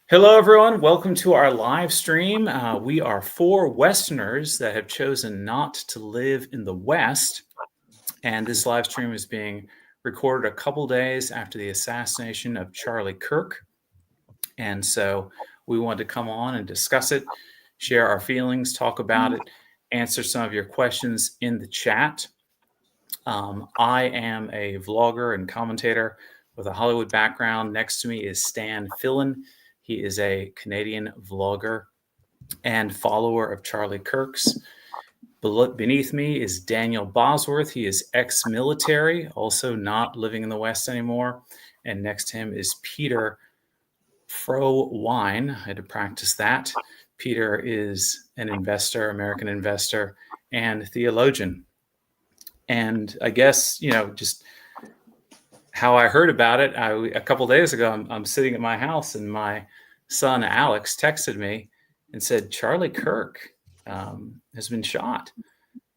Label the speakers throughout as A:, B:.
A: Hello, everyone. Welcome to our live stream. We are four Westerners that have chosen not to live in the West. And this live stream is being recorded a couple days after the assassination of Charlie Kirk. And so we wanted to come on and discuss it, share our feelings, talk about it, answer some of your questions in the chat. I am a vlogger and commentator with a Hollywood background. Next to me is Stan Fillon. He is a Canadian vlogger and follower of Charlie Kirk's. Beneath me is Daniel Bosworth. He is ex-military, also not living in the West anymore. And next to him is Peter Frohwein. I had to practice that. Peter is an investor, American investor, and theologian. And I guess, just how I heard about it, a couple days ago, I'm sitting at my house and my son Alex texted me and said, Charlie Kirk has been shot.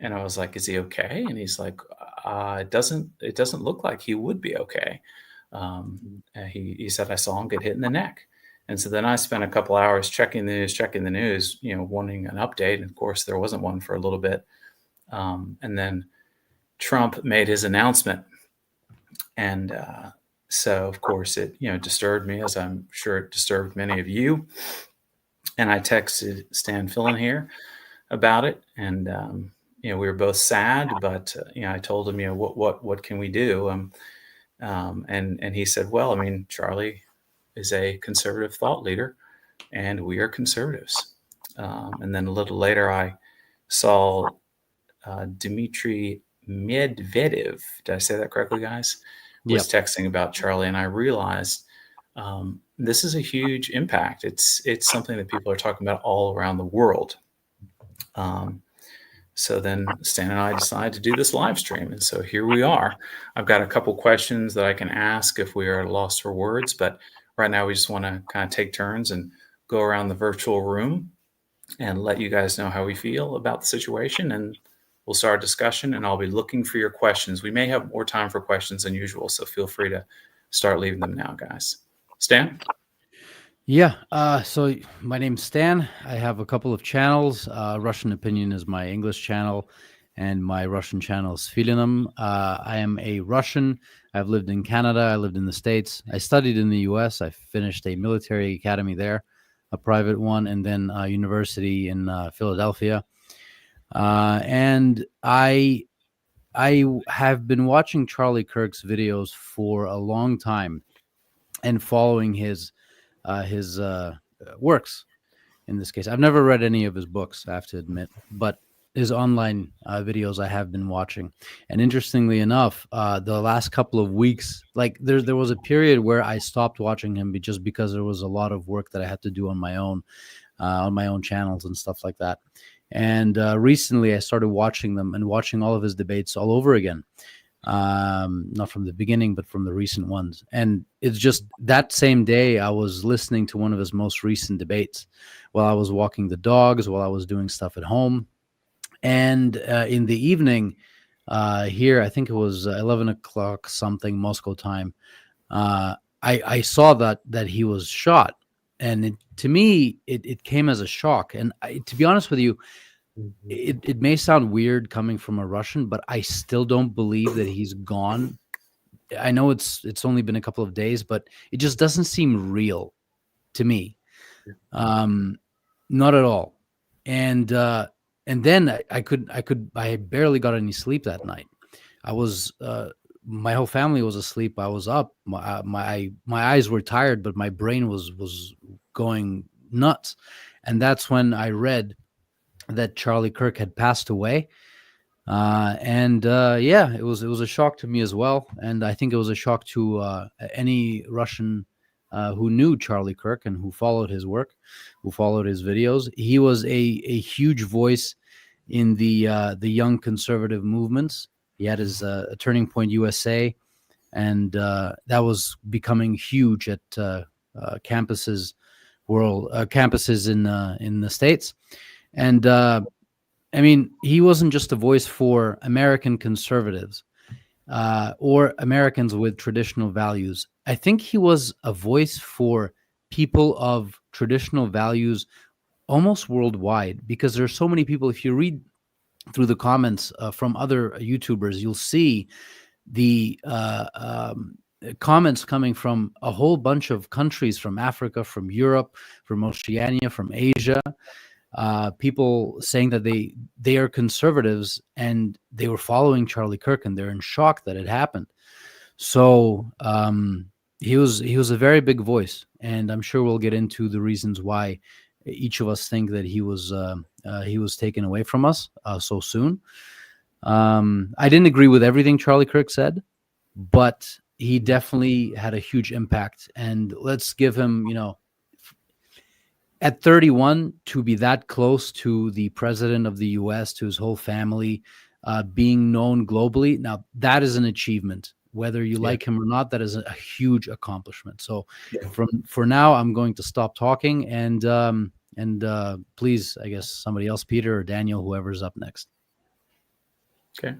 A: And I was like, is he okay? And he's like, it doesn't look like he would be okay. He said, I saw him get hit in the neck. And so then I spent a couple hours checking the news, wanting an update. And of course, there wasn't one for a little bit. And then Trump made his announcement. And so, of course, it disturbed me, as I'm sure it disturbed many of you. And I texted Stan Fillon here about it, and we were both sad. But I told him, what can we do? And he said, well, I mean, Charlie is a conservative thought leader, and we are conservatives. And then a little later, I saw Dmitry Medvedev, did I say that correctly, guys? Was texting about Charlie, and I realized this is a huge impact. It's something that people are talking about all around the world. So then Stan and I decided to do this live stream, and so here we are. I've got a couple questions that I can ask if we are at a loss for words, but right now we just want to kind of take turns and go around the virtual room and let you guys know how we feel about the situation, and we'll start a discussion, and I'll be looking for your questions. We may have more time for questions than usual, so feel free to start leaving them now, guys. Stan?
B: Yeah, so my name's Stan. I have a couple of channels. Russian Opinion is my English channel, and my Russian channel is Filinum. I am a Russian. I've lived in Canada. I lived in the States. I studied in the U.S. I finished a military academy there, a private one, and then a university in Philadelphia. And I have been watching Charlie Kirk's videos for a long time and following his works. In this case, I've never read any of his books, I have to admit, but his online videos I have been watching. And interestingly enough, the last couple of weeks, like there was a period where I stopped watching him just because there was a lot of work that I had to do on my own channels and stuff like that. And recently I started watching them and watching all of his debates all over again. Not from the beginning, but from the recent ones. And it's just that same day I was listening to one of his most recent debates while I was walking the dogs, while I was doing stuff at home. And in the evening here, I think it was 11 o'clock something Moscow time, I saw that he was shot. And to me, it came as a shock. And to be honest with you, it may sound weird coming from a Russian, but I still don't believe that he's gone. I know it's only been a couple of days, but it just doesn't seem real to me. Not at all. And then I barely got any sleep that night. I was my whole family was asleep. I was up. My eyes were tired, but my brain was going nuts. And that's when I read that Charlie Kirk had passed away. It was a shock to me as well. And I think it was a shock to any Russian who knew Charlie Kirk and who followed his work, who followed his videos. He was a huge voice in the young conservative movements. He had his Turning Point USA, and that was becoming huge at campuses in the States. And I mean, he wasn't just a voice for American conservatives or Americans with traditional values. I think he was a voice for people of traditional values almost worldwide, because there are so many people. If you read through the comments from other YouTubers, you'll see the comments coming from a whole bunch of countries, from Africa, from Europe, from Oceania, from Asia. People saying that they are conservatives and they were following Charlie Kirk, and they're in shock that it happened. So he was a very big voice, and I'm sure we'll get into the reasons why each of us think that he was taken away from us so soon. I didn't agree with everything Charlie Kirk said, but he definitely had a huge impact. And let's give him, at 31, to be that close to the president of the US, to his whole family, being known globally. Now, that is an achievement. Whether you like him or not, that is a huge accomplishment. So for now, I'm going to stop talking, and please, I guess somebody else, Peter or Daniel, whoever's up next.
A: Okay.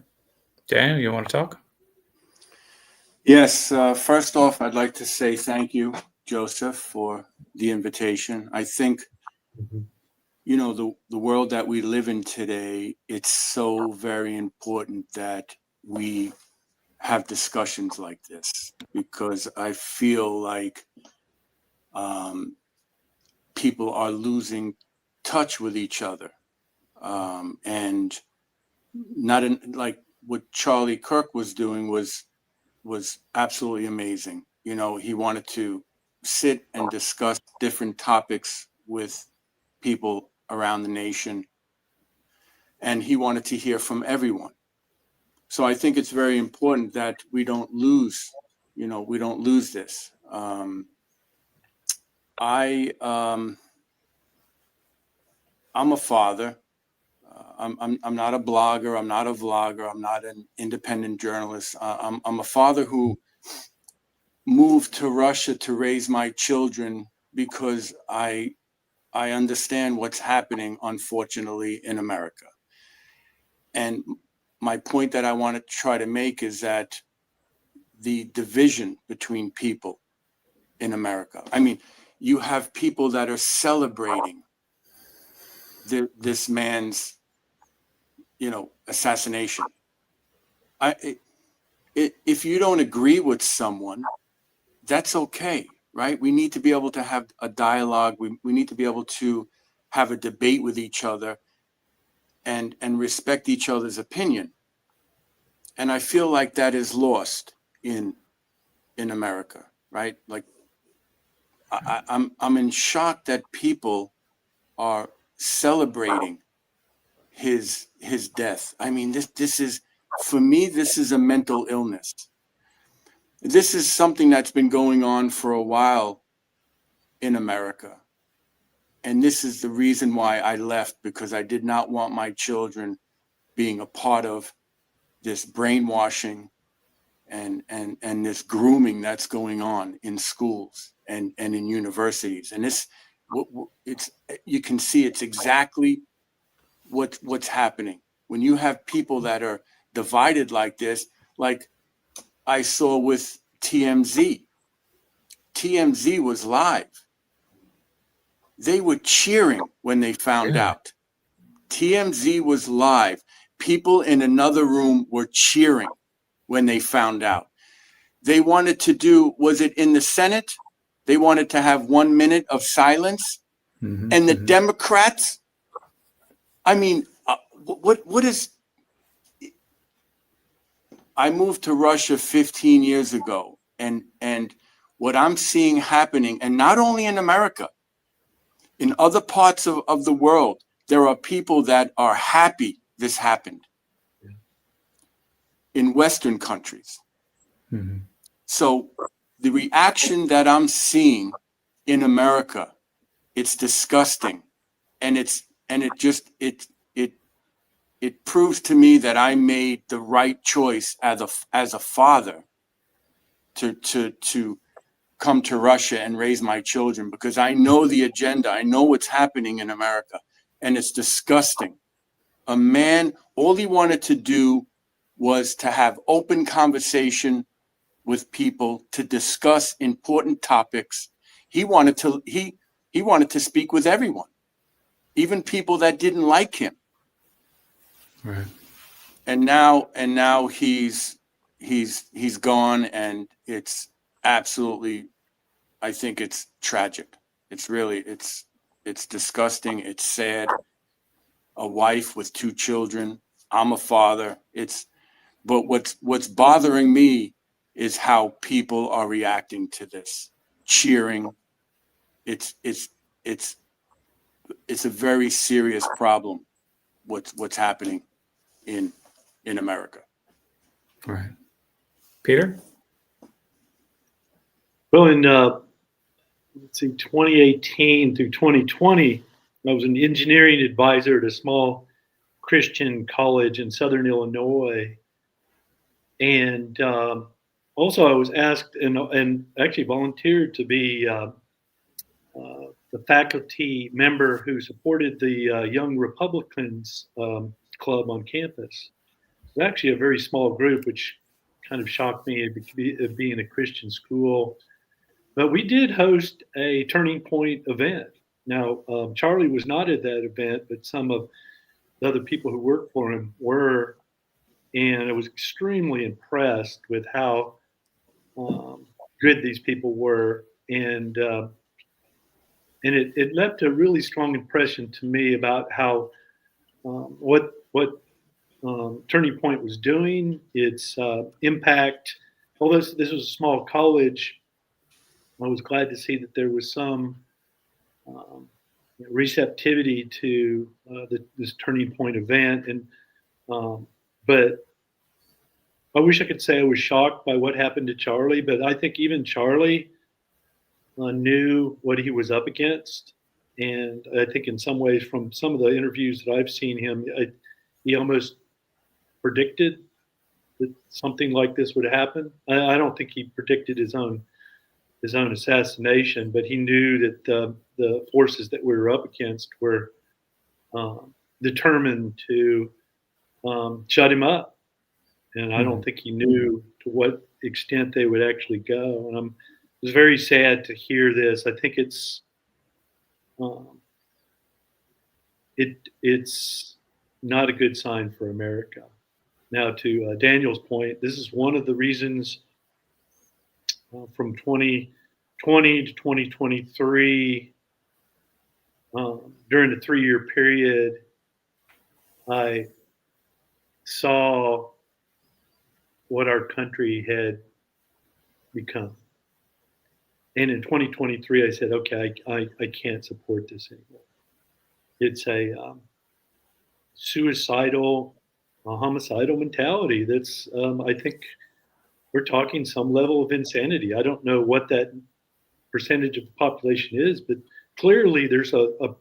A: Daniel, you want to talk?
C: Yes. First off, I'd like to say thank you, Joseph, for the invitation. I think, the world that we live in today, it's so very important that we have discussions like this, because I feel like people are losing touch with each other, and like what Charlie Kirk was doing was absolutely amazing. He wanted to sit and discuss different topics with people around the nation, and he wanted to hear from everyone. So I think it's very important that we don't lose this. I'm a father. I'm not a blogger. I'm not a vlogger. I'm not an independent journalist. I'm a father who moved to Russia to raise my children because I understand what's happening, unfortunately, in America. And my point that I want to try to make is that the division between people in America. I mean, you have people that are celebrating this man's, assassination. If you don't agree with someone, that's okay, right? We need to be able to have a dialogue. We need to be able to have a debate with each other and respect each other's opinion. And I feel like that is lost in America, right? Like I'm in shock that people are celebrating his death. I mean, this is, for me, this is a mental illness. This is something that's been going on for a while in America. And this is the reason why I left, because I did not want my children being a part of this brainwashing and this grooming that's going on in schools and in universities. And you can see it's exactly what's happening when you have people that are divided like this. Like I saw with TMZ. TMZ was live. They were cheering when they found out. TMZ was live. People in another room were cheering when they found out. They wanted to do, was it in the Senate? They wanted to have 1 minute of silence. And the Democrats, I mean, what is, I moved to Russia 15 years ago, and what I'm seeing happening, and not only in America, in other parts of the world, there are people that are happy this happened in Western countries. So the reaction that I'm seeing in America, it's disgusting. And it proves to me that I made the right choice as a father to come to Russia and raise my children, because I know the agenda. I know what's happening in America, and it's disgusting. A man, all he wanted to do was to have open conversation with people, to discuss important topics. he wanted to speak with everyone, even people that didn't like him.
A: Right.
C: And now he's gone, and it's absolutely, I think it's tragic. It's really, it's disgusting. It's sad. A wife with 2 children. I'm a father. But what's bothering me is how people are reacting to this, cheering. It's a very serious problem. What's happening in America.
A: Right. Peter?
D: Well, in 2018 through 2020, I was an engineering advisor at a small Christian college in Southern Illinois, and also I was asked and actually volunteered to be the faculty member who supported the Young Republicans club on campus. It was actually a very small group, which kind of shocked me, it being a Christian school. But we did host a Turning Point event. Now, Charlie was not at that event, but some of the other people who worked for him were. And I was extremely impressed with how good these people were. And it left a really strong impression to me about how what Turning Point was doing, its impact. Although this was a small college, I was glad to see that there was some receptivity to this Turning Point event. And but I wish I could say I was shocked by what happened to Charlie, but I think even Charlie knew what he was up against. And I think in some ways, from some of the interviews that I've seen him, he almost predicted that something like this would happen. I don't think he predicted his own assassination, but he knew that the forces that we were up against were determined to shut him up. And I don't think he knew to what extent they would actually go. And it was very sad to hear this. I think it's not a good sign for America. Now, to Daniel's point, this is one of the reasons from 2020 to 2023, during the 3-year period, I saw what our country had become. And in 2023, I said, okay, I can't support this anymore. It's a suicidal, homicidal mentality that's, I think we're talking some level of insanity. I don't know what that percentage of the population is, but clearly there's a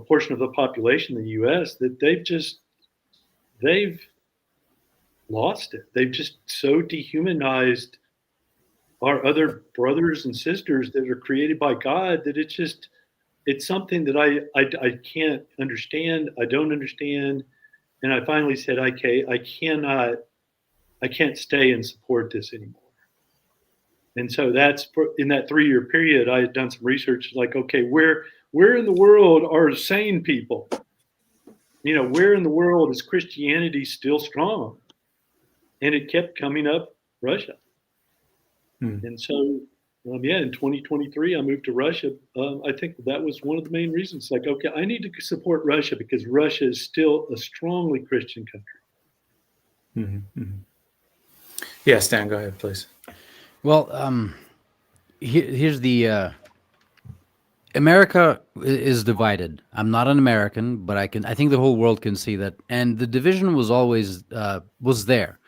D: portion of the population in the U.S. that they've lost it. They've just so dehumanized our other brothers and sisters that are created by God that it's something that I can't understand. I don't understand. And I finally said, okay, I can't stay and support this anymore. And so in that 3-year period, I had done some research like, okay, where in the world are sane people? Where in the world is Christianity still strong? And it kept coming up Russia. And so, in 2023, I moved to Russia. I think that was one of the main reasons. Like, okay, I need to support Russia because Russia is still a strongly Christian country.
A: Yes, Dan, go ahead, please.
B: Well, here's the America is divided. I'm not an American, but I think the whole world can see that. And the division was always was there,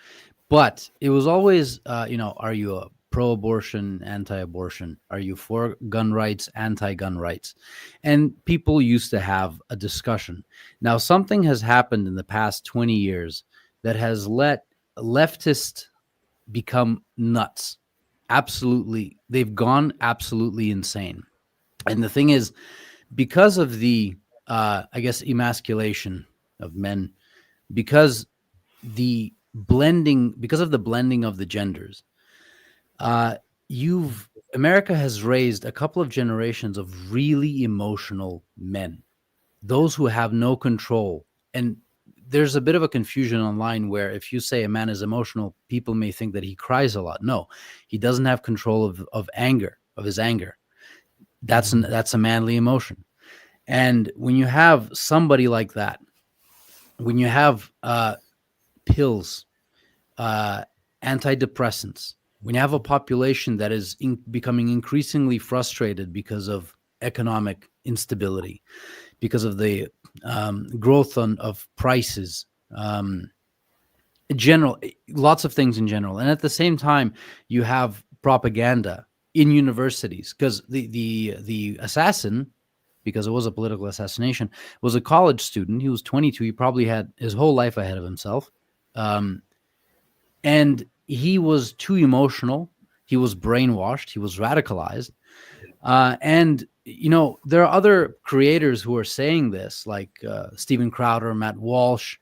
B: but it was always, are you a pro-abortion, anti-abortion? Are you for gun rights, anti-gun rights? And people used to have a discussion. Now, something has happened in the past 20 years that has let leftists become nuts. Absolutely. They've gone absolutely insane. And the thing is, because of the, emasculation of men, because of the blending of the genders, you've America has raised a couple of generations of really emotional men, those who have no control. And there's a bit of a confusion online where if you say a man is emotional, people may think that he cries a lot. No, he doesn't have control of anger, of his anger. That's a manly emotion. And when you have somebody like that, when you have pills, antidepressants, when you have a population that is becoming increasingly frustrated because of economic instability, because of the growth of prices, general, lots of things in general. And at the same time, you have propaganda in universities, because the assassin, because it was a political assassination, was a college student. He was 22. He probably had his whole life ahead of himself. And he was too emotional. He was brainwashed. He was radicalized. And, there are other creators who are saying this, like Steven Crowder, Matt Walsh,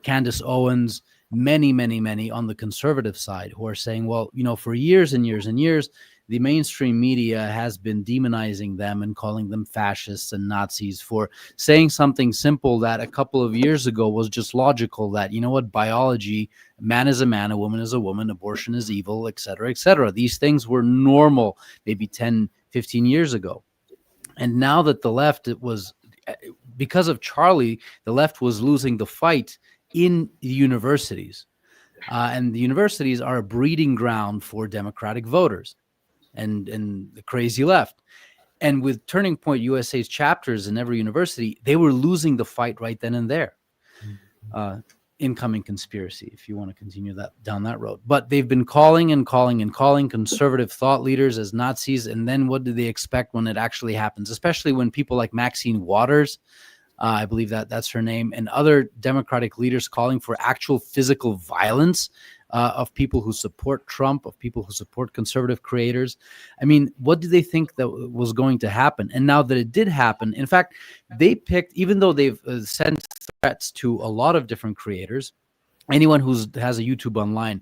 B: Candace Owens, many, many, many on the conservative side who are saying, well, for years and years and years, the mainstream media has been demonizing them and calling them fascists and Nazis for saying something simple that a couple of years ago was just logical, that, biology, man is a man, a woman is a woman, abortion is evil, et cetera, et cetera. These things were normal maybe 10, 15 years ago. And now that the left, because of Charlie, the left was losing the fight in the universities. And the universities are a breeding ground for Democratic voters and the crazy left. And with Turning Point USA's chapters in every university, they were losing the fight right then and there. Incoming conspiracy, if you want to continue down that road. But they've been calling conservative thought leaders as Nazis. And then what do they expect when it actually happens? Especially when people like Maxine Waters, I believe that's her name, and other Democratic leaders calling for actual physical violence of people who support Trump, of people who support conservative creators. I mean, what do they think that was going to happen? And now that it did happen, in fact, they picked, even though they've sent threats to a lot of different creators, anyone who has a YouTube online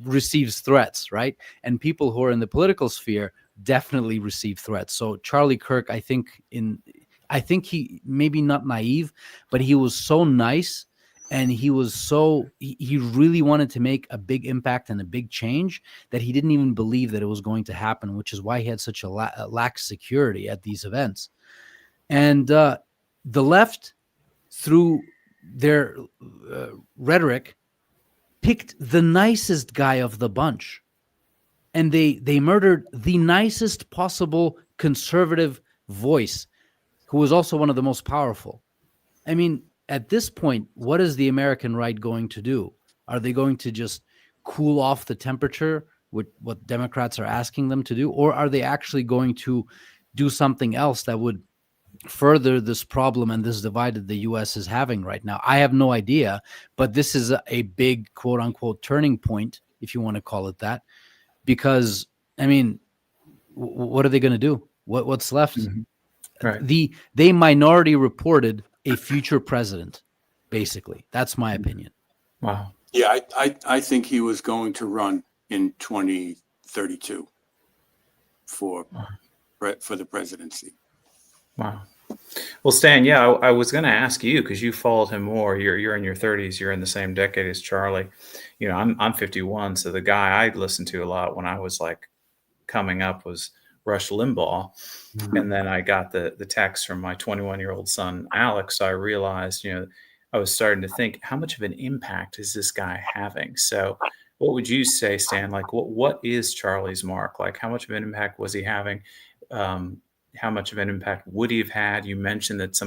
B: receives threats, right? And people who are in the political sphere definitely receive threats. So Charlie Kirk, I think he, maybe not naive, but he was so nice, and he really wanted to make a big impact and a big change, that he didn't even believe that it was going to happen, which is why he had such a lax security at these events. And the left, through their rhetoric, picked the nicest guy of the bunch, and they murdered the nicest possible conservative voice, who was also one of the most powerful. I mean, at this point, what is the American right going to do? Are they going to just cool off the temperature with what Democrats are asking them to do? Or are they actually going to do something else that would further this problem and this divide that the U.S. is having right now? I have no idea, but this is a big, quote unquote, turning point, if you want to call it that, because, I mean, what are they going to do? What's left?
A: Mm-hmm. Right.
B: They minority reported a future president, basically. That's my opinion.
A: Wow.
C: Yeah, I think he was going to run in 2032 for the presidency.
A: Wow. Well, Stan, yeah, I was going to ask you, because you followed him more. You're in your 30s. You're in the same decade as Charlie. I'm 51, so the guy I listened to a lot when I was like coming up was Rush Limbaugh. Mm-hmm. And then I got the text from my 21-year-old son, Alex. So I realized, I was starting to think, how much of an impact is this guy having? So what would you say, Stan? Like, what is Charlie's mark? Like, how much of an impact was he having? How much of an impact would he have had? You mentioned that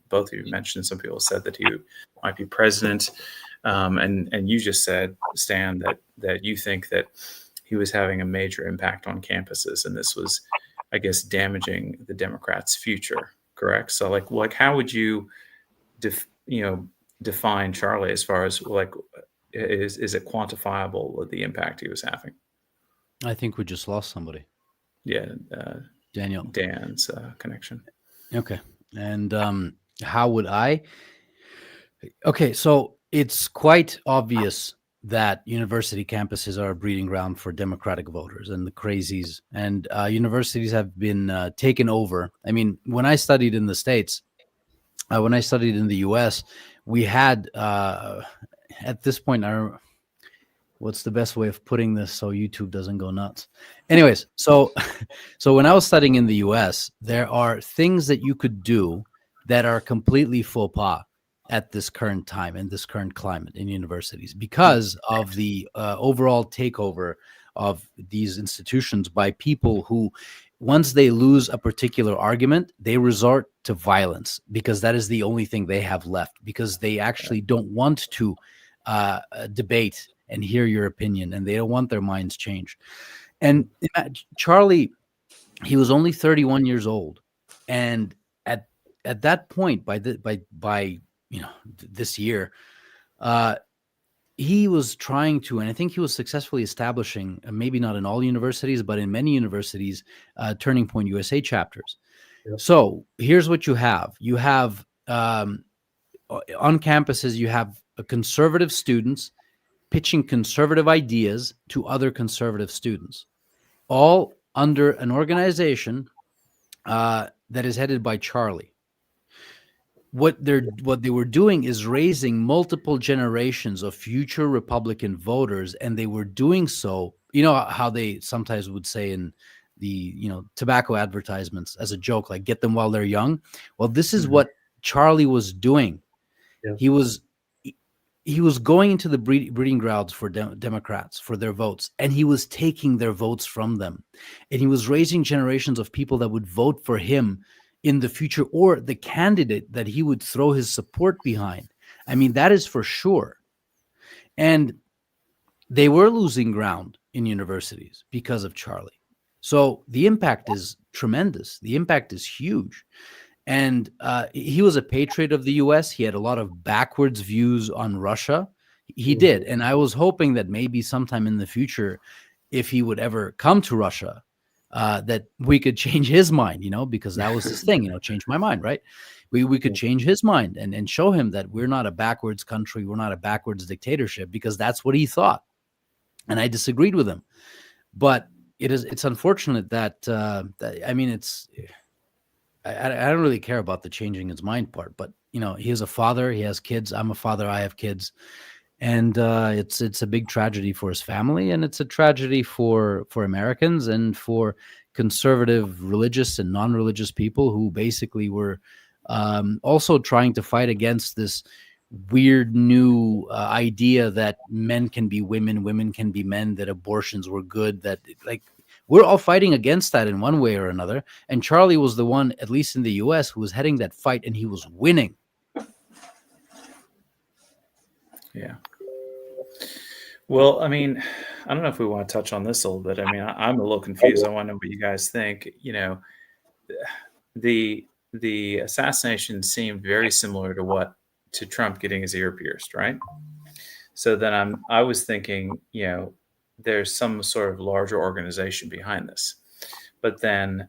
A: both of you mentioned, some people said that he might be president. And you just said, Stan, that you think that he was having a major impact on campuses, and this was, I guess, damaging the Democrats' future. Correct? So, like, how would you, define Charlie as far as like, is it quantifiable, the impact he was having?
B: I think we just lost somebody.
A: Yeah, Dan's connection.
B: Okay, and how would I? Okay, so it's quite obvious that university campuses are a breeding ground for Democratic voters and the crazies, and universities have been taken over. I mean, when I studied in the States, when I studied in the U.S., we had at this point, what's the best way of putting this so YouTube doesn't go nuts? Anyways, so when I was studying in the US, there are things that you could do that are completely faux pas at this current time and this current climate in universities because of the overall takeover of these institutions by people who, once they lose a particular argument, they resort to violence because that is the only thing they have left, because they actually don't want to debate and hear your opinion, and they don't want their minds changed. And Charlie, he was only 31 years old, and at that point, by this year, he was trying to, and I think he was successfully establishing, maybe not in all universities, but in many universities, Turning Point USA chapters.
D: Yep.
B: So here's what you have: you have on campuses, you have conservative students pitching conservative ideas to other conservative students, all under an organization that is headed by Charlie. What they were doing is raising multiple generations of future Republican voters, and they were doing so. You know how they sometimes would say in the tobacco advertisements as a joke, like, get them while they're young. Well, this is what Charlie was doing.
D: Yeah.
B: He was going into the breeding grounds for Democrats for their votes, and he was taking their votes from them, and he was raising generations of people that would vote for him in the future, or the candidate that he would throw his support behind. I mean, that is for sure. And they were losing ground in universities because of Charlie. So the impact is tremendous. The impact is huge. And he was a patriot of the U.S. He had a lot of backwards views on Russia. He did. And I was hoping that maybe sometime in the future, if he would ever come to Russia, that we could change his mind, because that was his thing, change my mind, right? We could change his mind and show him that we're not a backwards country. We're not a backwards dictatorship, because that's what he thought. And I disagreed with him. But it's unfortunate that, I don't really care about the changing his mind part, but he is a father, he has kids. I'm a father, I have kids, and it's a big tragedy for his family, and it's a tragedy for Americans and for conservative, religious and non-religious people who basically were also trying to fight against this weird new idea that men can be women, women can be men, that abortions were good, that we're all fighting against that in one way or another. And Charlie was the one, at least in the US, who was heading that fight, and he was winning.
A: Yeah. Well, I mean, I don't know if we want to touch on this a little bit. I mean, I'm a little confused. I want to know what you guys think. The assassination seemed very similar to Trump getting his ear pierced, right? So then I was thinking, there's some sort of larger organization behind this, but then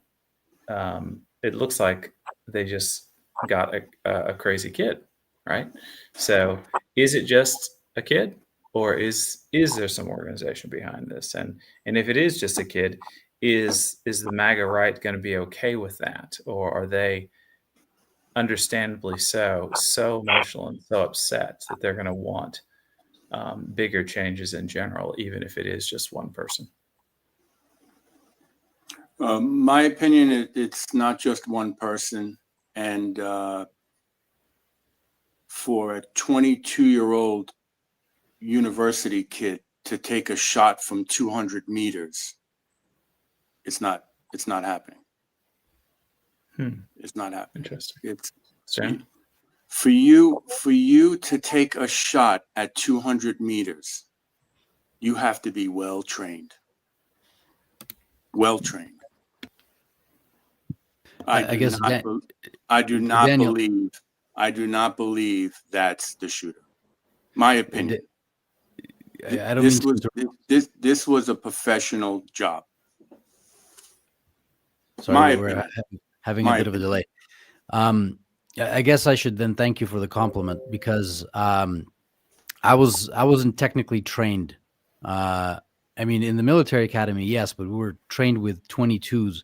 A: it looks like they just got a crazy kid, right? So is it just a kid, or is there some organization behind this? And if it is just a kid, is the MAGA right going to be okay with that, or are they understandably so emotional and so upset that they're going to want bigger changes in general, even if it is just one person?
C: My opinion, it's not just one person. And for a 22-year-old university kid to take a shot from 200 meters, it's not happening. It's not happening.
A: Interesting.
C: It's
A: Sam?
C: For you to take a shot at 200 meters, you have to be well trained. I do not believe that's the shooter. My opinion. This was a professional job.
B: Sorry, we're having a bit of a delay. I guess I should then thank you for the compliment, because I I wasn't technically trained. I mean, in the military academy, yes, but we were trained with 22s.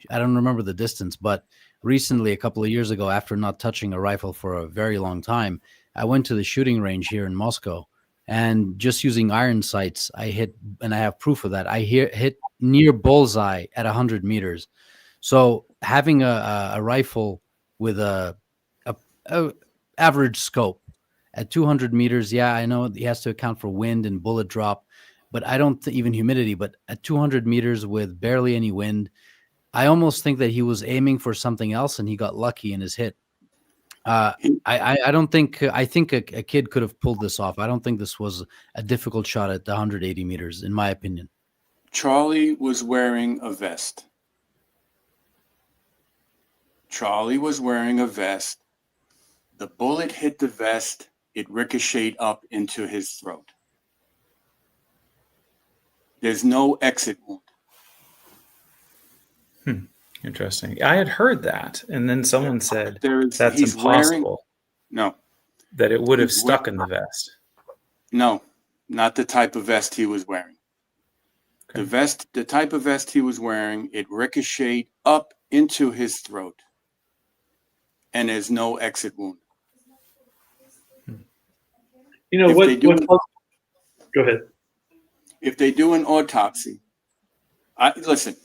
B: I don't remember the distance, but recently, a couple of years ago, after not touching a rifle for a very long time, I went to the shooting range here in Moscow, and just using iron sights, I hit, and I have proof of that. Hit near bullseye at 100 meters. So having a rifle with a, a average scope at 200 meters, yeah, I know he has to account for wind and bullet drop, but I don't even humidity. But at 200 meters with barely any wind, I almost think that he was aiming for something else and he got lucky in his hit. I don't think I think a kid could have pulled this off. I don't think this was a difficult shot at the 180 meters, in my opinion.
C: Charlie was wearing a vest. Charlie was wearing a vest. The bullet hit the vest. It ricocheted up into his throat. There's no exit wound.
A: Interesting. I had heard that, and then someone said that's
C: he's
A: impossible.
C: No.
A: That it would have stuck in the vest.
C: No, not the type of vest he was wearing. Okay. The type of vest he was wearing, it ricocheted up into his throat, and there's no exit wound.
D: You know what? Go ahead.
C: If they do an autopsy, listen.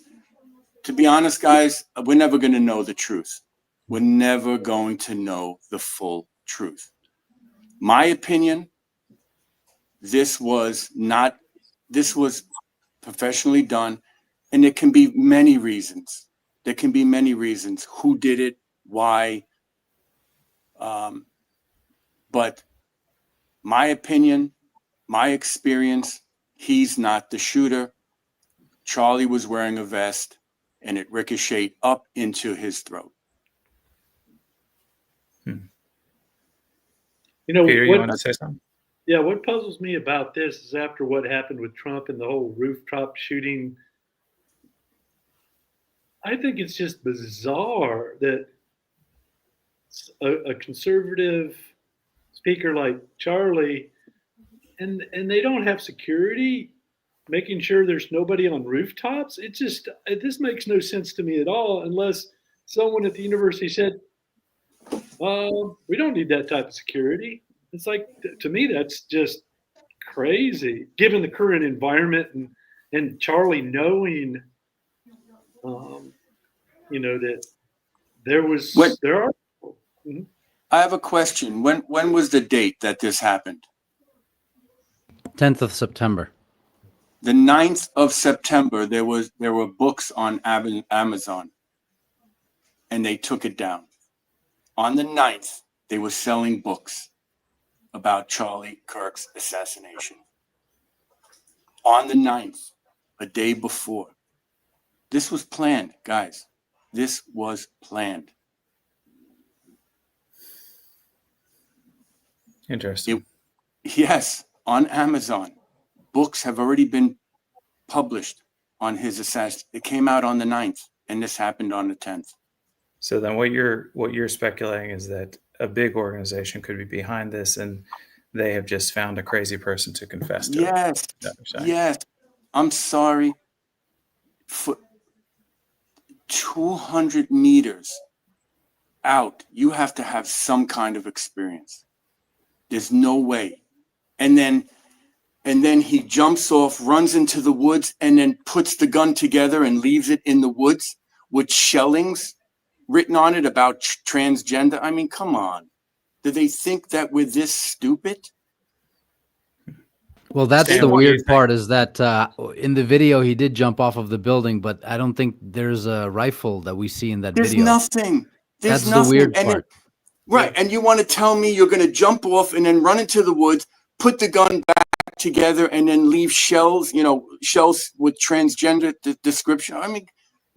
C: To be honest, guys, we're never going to know the truth. We're never going to know the full truth. My opinion, this was professionally done, and there can be many reasons. There can be many reasons. Who did it? Why? But my opinion, my experience, he's not the shooter. Charlie was wearing a vest, and it ricocheted up into his throat.
D: You know,
A: Peter, you want to say something?
D: Yeah, what puzzles me about this is after what happened with Trump and the whole rooftop shooting, I think it's just bizarre that a conservative speaker like Charlie, and they don't have security, making sure there's nobody on rooftops. This makes no sense to me at all, unless someone at the university said, we don't need that type of security. It's like, to me, that's just crazy, given the current environment and Charlie knowing, that there are. Mm-hmm.
C: I have a question. When was the date that this happened?
B: 10th of September.
C: The 9th of September, there were books on Amazon, and they took it down. On the 9th, they were selling books about Charlie Kirk's assassination. On the 9th, a day before. This was planned, guys. This was planned.
A: Interesting.
C: Yes, on Amazon. Books have already been published on his assassination. It came out on the 9th, and this happened on the 10th.
A: So then what you're speculating is that a big organization could be behind this, and they have just found a crazy person to confess to.
C: Yes. Yes. I'm sorry. For 200 meters out, you have to have some kind of experience. There's no way. And then he jumps off, runs into the woods, and then puts the gun together and leaves it in the woods with shellings written on it about transgender. I mean, come on. Do they think that we're this stupid?
B: Well, that's the weird part, is that in the video he did jump off of the building, but I don't think there's a rifle that we see in that video.
C: There's nothing.
B: That's the weird part.
C: Right. And you want to tell me you're going to jump off and then run into the woods, put the gun back together, and then leave shells with transgender description? I mean,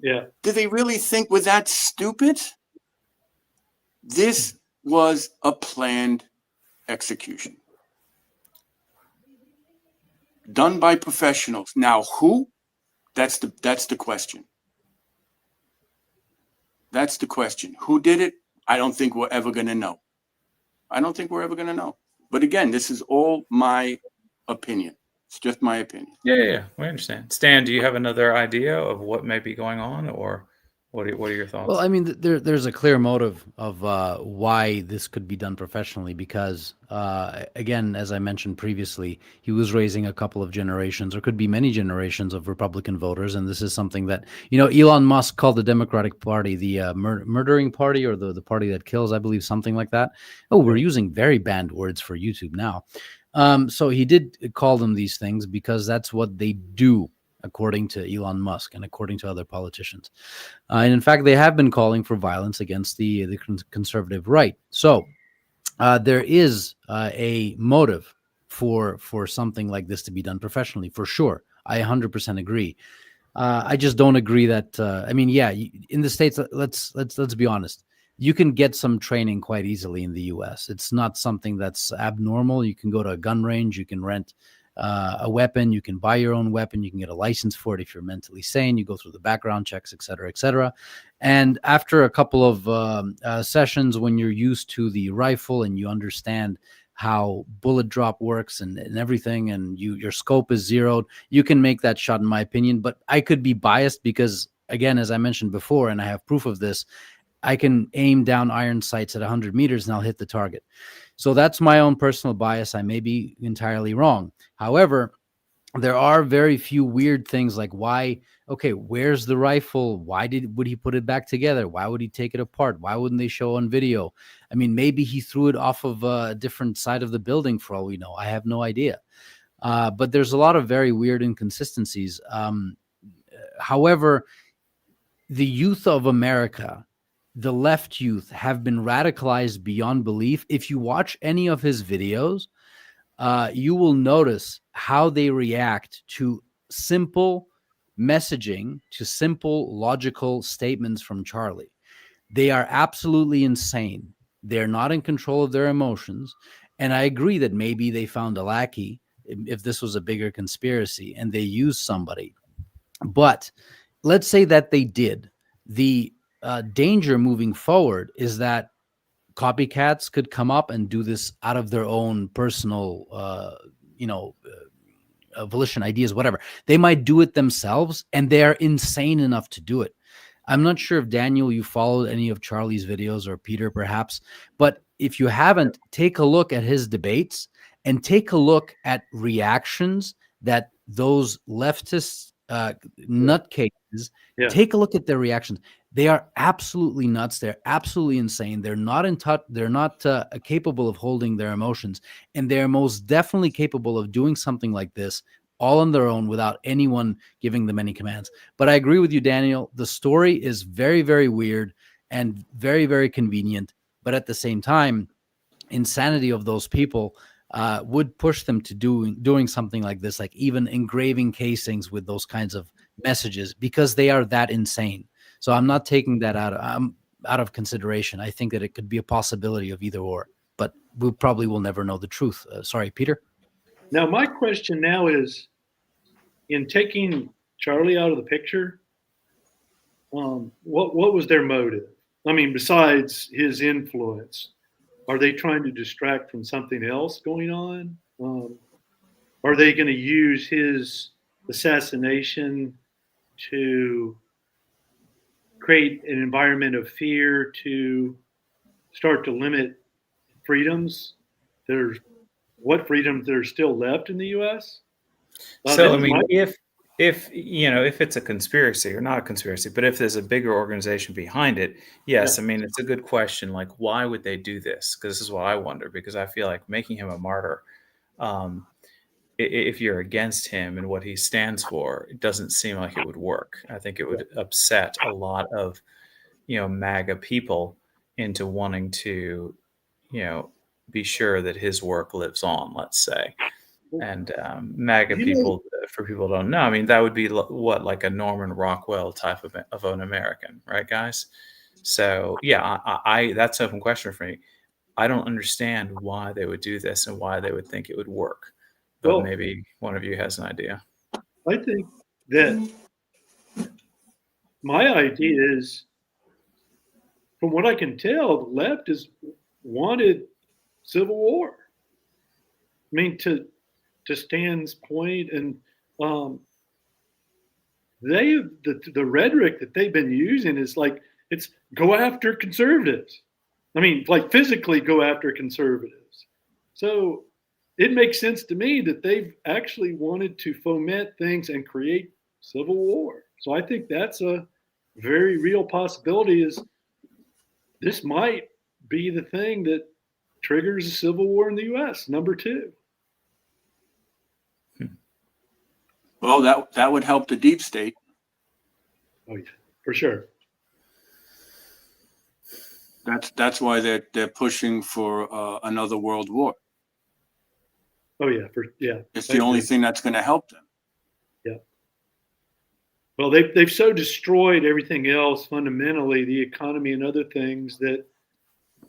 D: yeah.
C: Do they really think we're that stupid? This was a planned execution done by professionals. Now, who? That's the question. That's the question. Who did it? I don't think we're ever going to know. But again, this is all my opinion. It's just my opinion.
A: Yeah. We understand. Stan, do you have another idea of what may be going on, or what are your thoughts?
B: Well, I mean, there's a clear motive of why this could be done professionally because, again, as I mentioned previously, he was raising a couple of generations, or could be many generations of Republican voters, and this is something that, Elon Musk called the Democratic Party the murdering party, or the party that kills, I believe, something like that. Oh, we're using very banned words for YouTube now. So he did call them these things because that's what they do, according to Elon Musk and according to other politicians. And in fact, they have been calling for violence against the conservative right. So there is a motive for something like this to be done professionally, for sure. I 100% agree. I just don't agree that, in the States, let's be honest. You can get some training quite easily in the US. It's not something that's abnormal. You can go to a gun range, you can rent a weapon, you can buy your own weapon, you can get a license for it if you're mentally sane, you go through the background checks, et cetera, et cetera. And after a couple of sessions, when you're used to the rifle and you understand how bullet drop works and everything, and your scope is zeroed, you can make that shot, in my opinion. But I could be biased because, again, as I mentioned before, and I have proof of this, I can aim down iron sights at 100 meters and I'll hit the target. So that's my own personal bias. I may be entirely wrong. However, there are very few weird things like where's the rifle? Would he put it back together? Why would he take it apart? Why wouldn't they show on video? I mean, maybe he threw it off of a different side of the building for all we know. I have no idea. But there's a lot of very weird inconsistencies. However, the youth of America, the left youth, have been radicalized beyond belief. If you watch any of his videos, you will notice how they react to simple messaging, to simple logical statements from Charlie. They are absolutely insane. They're not in control of their emotions. And I agree that maybe they found a lackey if this was a bigger conspiracy and they used somebody. But let's say that they did. The danger moving forward is that copycats could come up and do this out of their own personal, volition, ideas, whatever. They might do it themselves, and they're insane enough to do it. I'm not sure if, Daniel, you followed any of Charlie's videos, or Peter perhaps, but if you haven't, take a look at his debates and take a look at reactions that those leftist nutcases, take a look at their reactions. They are absolutely nuts. They're absolutely insane. They're not in touch. They're not capable of holding their emotions. And they're most definitely capable of doing something like this all on their own without anyone giving them any commands. But I agree with you, Daniel. The story is very, very weird and very, very convenient. But at the same time, insanity of those people would push them to doing something like this, like even engraving casings with those kinds of messages, because they are that insane. So I'm not taking that out of consideration. I think that it could be a possibility of either or, but we probably will never know the truth. Sorry, Peter.
D: Now, my question now is, in taking Charlie out of the picture, what was their motive? I mean, besides his influence, are they trying to distract from something else going on? Are they going to use his assassination to create an environment of fear to start to limit freedoms? What freedoms are still left in the U.S.?
A: So, I mean, if it's a conspiracy, or not a conspiracy, but if there's a bigger organization behind it, yes, I mean, it's a good question. Like, why would they do this? Because this is what I wonder, because I feel like making him a martyr, if you're against him and what he stands for, it doesn't seem like it would work. I think it would upset a lot of, MAGA people into wanting to, be sure that his work lives on, let's say. And MAGA people, for people who don't know, I mean, that would be what, like a Norman Rockwell type of an American, right, guys? So, yeah, I that's an open question for me. I don't understand why they would do this and why they would think it would work. But maybe one of you has an idea.
D: I think that my idea is, from what I can tell, the left has wanted civil war. mean, to Stan's point, and the rhetoric that they've been using is like, it's go after conservatives. I mean, like physically go after conservatives. So it makes sense to me that they've actually wanted to foment things and create civil war. So I think that's a very real possibility. Is this might be the thing that triggers a civil war in the U.S. Number 2.
C: Well, that would help the deep state.
D: Oh yeah, for sure.
C: That's why they're pushing for another world war.
D: Oh yeah,
C: It's the only thing that's going to help them.
D: Yeah. Well, they've so destroyed everything else fundamentally, the economy and other things, that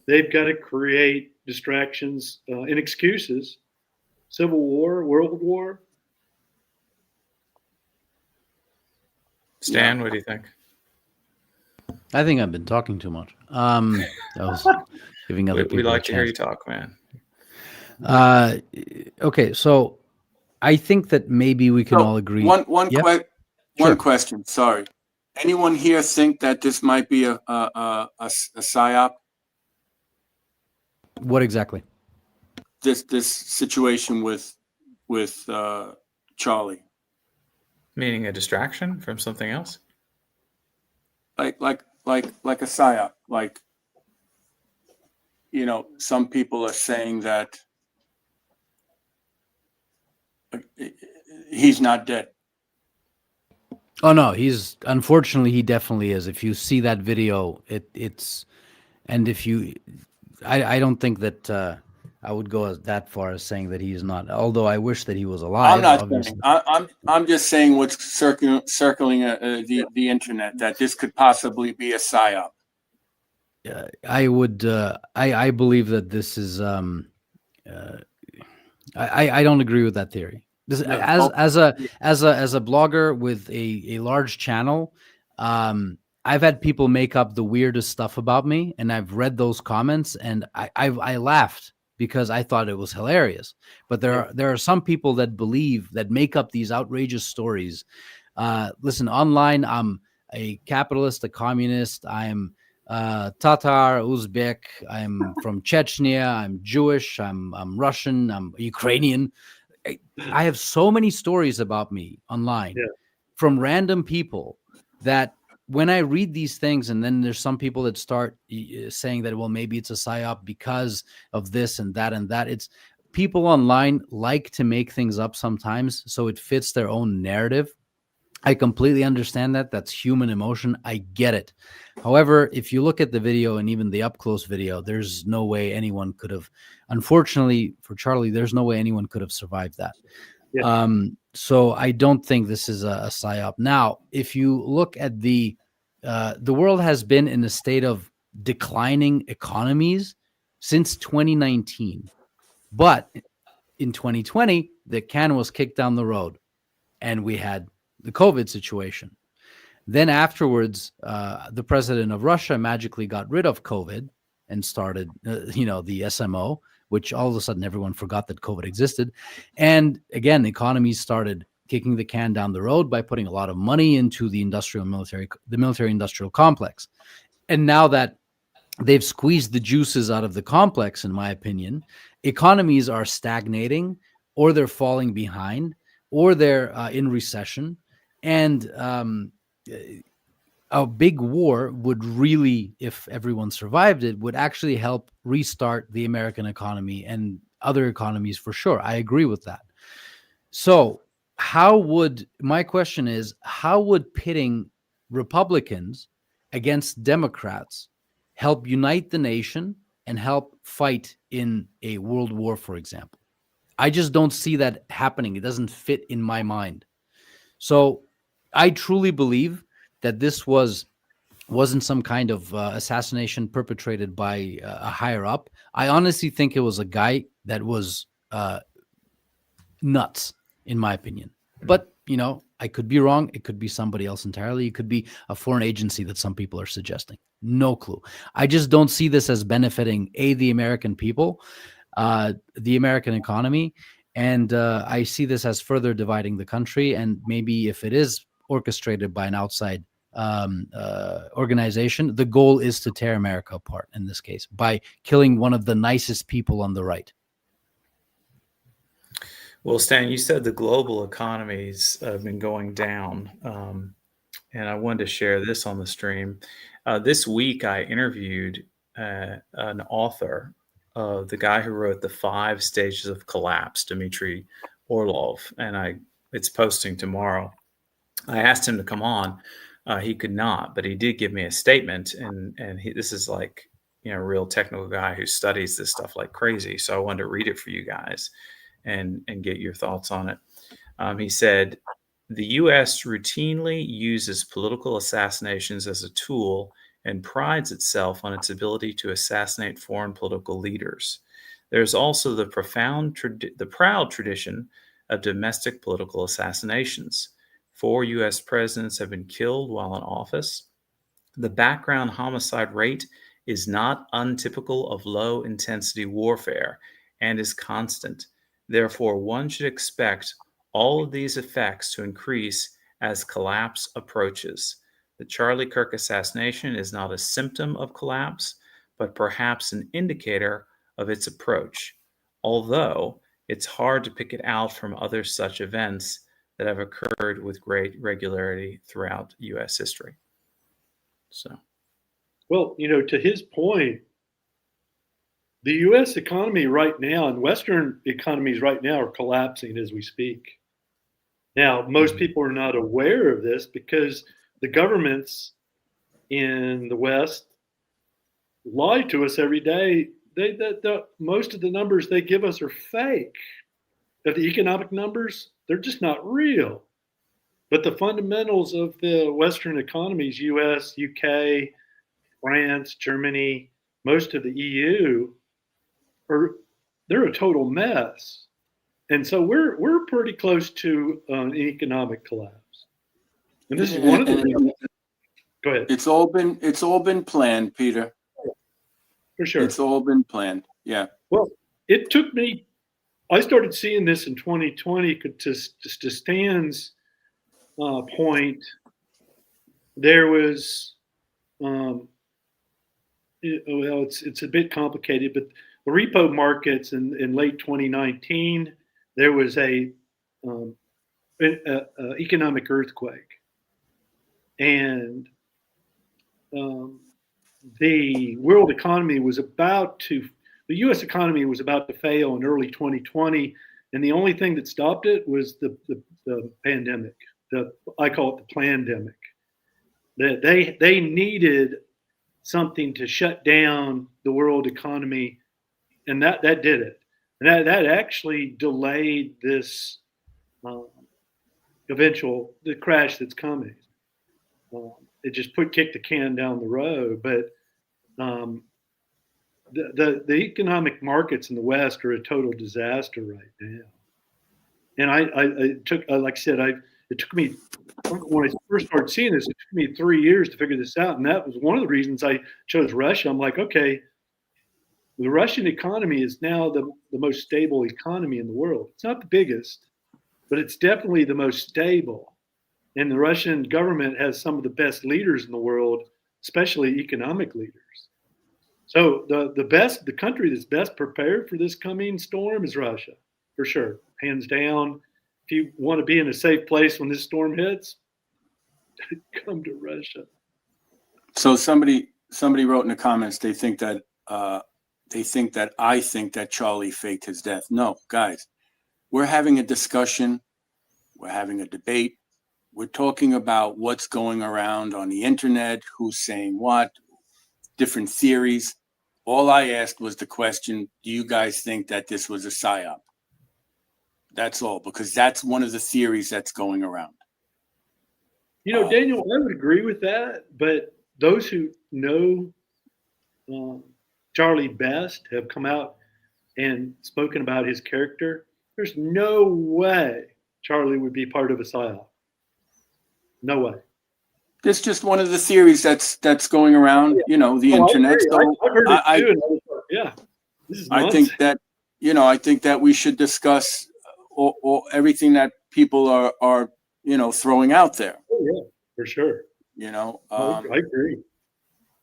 D: they've got to create distractions and excuses. Civil war, world war.
A: Stan, what do you think?
B: I think I've been talking too much. I was giving other people.
A: We like
B: a
A: to hear you
B: chance.
A: talk, man.
B: Okay, so I think that maybe we can all agree.
C: One question. Sorry, anyone here think that this might be a psyop?
B: What exactly?
C: This situation with Charlie,
A: Meaning a distraction from something else?
C: like a psyop. Like, some people are saying that he's not dead.
B: Oh no, unfortunately he definitely is. If you see that video, it's, and if you, I don't think that I would go that far as saying that he's not. Although I wish that he was alive.
C: I'm not
B: obviously.
C: saying. I'm just saying what's circling the internet, that this could possibly be a psyop.
B: I would. I believe that this is. I don't agree with that theory. This,
C: No.
B: as a blogger with a large channel, I've had people make up the weirdest stuff about me, and I've read those comments, and I laughed because I thought it was hilarious. But there are some people that make up these outrageous stories. Listen, online, I'm a capitalist, a communist. I'm Tatar, Uzbek. I'm from Chechnya. I'm Jewish. I'm Russian. I'm Ukrainian. I have so many stories about me online from random people that when I read these things, and then there's some people that start saying that, well, maybe it's a psyop because of this and that and that. It's people online like to make things up sometimes so it fits their own narrative. I completely understand that. That's human emotion. I get it. However, if you look at the video and even the up close video, there's no way anyone could have, unfortunately for Charlie, there's no way anyone could have survived that. Yeah. So I don't think this is a psyop. Now, if you look at the world has been in a state of declining economies since 2019. But in 2020, the can was kicked down the road and we had the COVID situation. Then afterwards, the president of Russia magically got rid of COVID and started, the SMO, which all of a sudden everyone forgot that COVID existed. And again, economies started kicking the can down the road by putting a lot of money into the military industrial complex. And now that they've squeezed the juices out of the complex, in my opinion, economies are stagnating, or they're falling behind, or they're in recession. And a big war would really, if everyone survived it, would actually help restart the American economy and other economies for sure. I agree with that. So my question is, how would pitting Republicans against Democrats help unite the nation and help fight in a world war, for example? I just don't see that happening. It doesn't fit in my mind. So I truly believe that this wasn't some kind of assassination perpetrated by a higher up. I honestly think it was a guy that was nuts, in my opinion. But, I could be wrong. It could be somebody else entirely. It could be a foreign agency that some people are suggesting. No clue. I just don't see this as benefiting, the American people. the American economy. And I see this as further dividing the country. And maybe if it is orchestrated by an outside organization, the goal is to tear America apart in this case by killing one of the nicest people on the right.
A: Well, Stan, you said the global economies have been going down. And I wanted to share this on the stream. This week, I interviewed an author, the guy who wrote The 5 Stages of Collapse, Dmitry Orlov, and it's posting tomorrow. I asked him to come on. He could not, but he did give me a statement, and this is like, a real technical guy who studies this stuff like crazy. So I wanted to read it for you guys and get your thoughts on it. He said, the U.S. routinely uses political assassinations as a tool and prides itself on its ability to assassinate foreign political leaders. There's also the proud tradition of domestic political assassinations. 4 U.S. presidents have been killed while in office. The background homicide rate is not untypical of low-intensity warfare and is constant. Therefore, one should expect all of these effects to increase as collapse approaches. The Charlie Kirk assassination is not a symptom of collapse, but perhaps an indicator of its approach, although it's hard to pick it out from other such events that have occurred with great regularity throughout U.S. history. So,
D: well, to his point, the U.S. economy right now and Western economies right now are collapsing as we speak. Now, most people are not aware of this because the governments in the West lie to us every day. Most of the numbers they give us are fake. The economic numbers, they're just not real. But the fundamentals of the Western economies, US, UK, France, Germany, most of the EU, they're a total mess. And so we're pretty close to an economic collapse. And this is one of the reasons. Go ahead.
C: It's all been planned, Peter.
D: For sure.
C: It's all been planned. Yeah.
D: Well, it took me, I started seeing this in 2020 to Stan's point. There was, it's a bit complicated, but the repo markets in late 2019, there was a economic earthquake, and the world economy was the U.S. economy was about to fail in early 2020, and the only thing that stopped it was the pandemic. I call it the plandemic. That they needed something to shut down the world economy, and that did it. And that actually delayed this the crash that's coming. It just kicked the can down the road. But the economic markets in the West are a total disaster right now. And it took me, when I first started seeing this, it took me 3 years to figure this out. And that was one of the reasons I chose Russia. I'm like, okay, the Russian economy is now the most stable economy in the world. It's not the biggest, but it's definitely the most stable. And the Russian government has some of the best leaders in the world, especially economic leaders. So the country that's best prepared for this coming storm is Russia, for sure, hands down. If you want to be in a safe place when this storm hits, come to Russia.
C: So somebody wrote in the comments they think that I think that Charlie faked his death. No, guys, we're having a discussion. We're having a debate. We're talking about what's going around on the internet, who's saying what, different theories. All I asked was the question, do you guys think that this was a psyop? That's all, because that's one of the theories that's going around.
D: Daniel, I would agree with that, but those who know Charlie best have come out and spoken about his character. There's no way Charlie would be part of a psyop. No way.
C: It's just one of the theories that's going around, the internet.
D: I've heard it too. Yeah. This is nonsense.
C: I I think that we should discuss all everything that people are throwing out there.
D: Oh, yeah, for sure. I agree.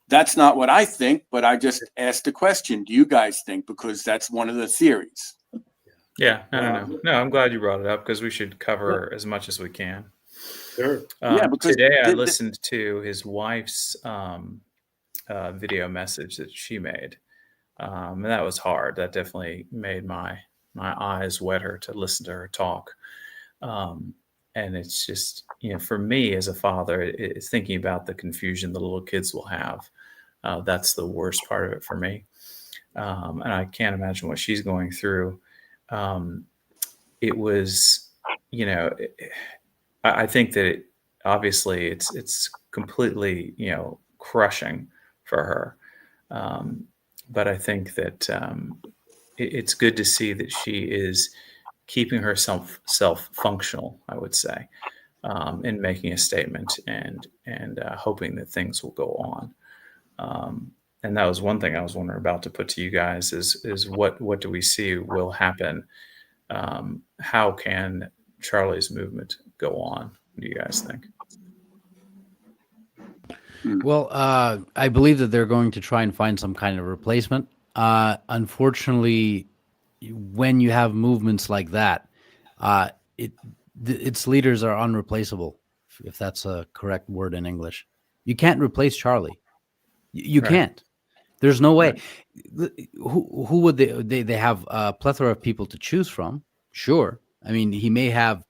C: That's not what I think, but I just asked the question. Do you guys think? Because that's one of the theories.
A: Yeah, I don't know. No, I'm glad you brought it up because we should cover as much as we can.
D: Sure.
C: Because
A: today I listened to his wife's video message that she made, and that was hard. That definitely made my eyes wetter to listen to her talk. And it's just, for me as a father, it's thinking about the confusion the little kids will have. That's the worst part of it for me. And I can't imagine what she's going through. It was, I think that obviously it's completely, crushing for her. But I think that it's good to see that she is keeping herself functional, I would say, in making a statement and hoping that things will go on. And that was one thing I was wondering about to put to you guys is what do we see will happen? How can Charlie's movement go on? What do you guys think?
B: Well, I believe that they're going to try and find some kind of replacement. Unfortunately, when you have movements like that, its leaders are unreplaceable, if that's a correct word in English. You can't replace Charlie. You
A: Right.
B: can't. There's no way. Who would they have a plethora of people to choose from? Sure. I mean, he may have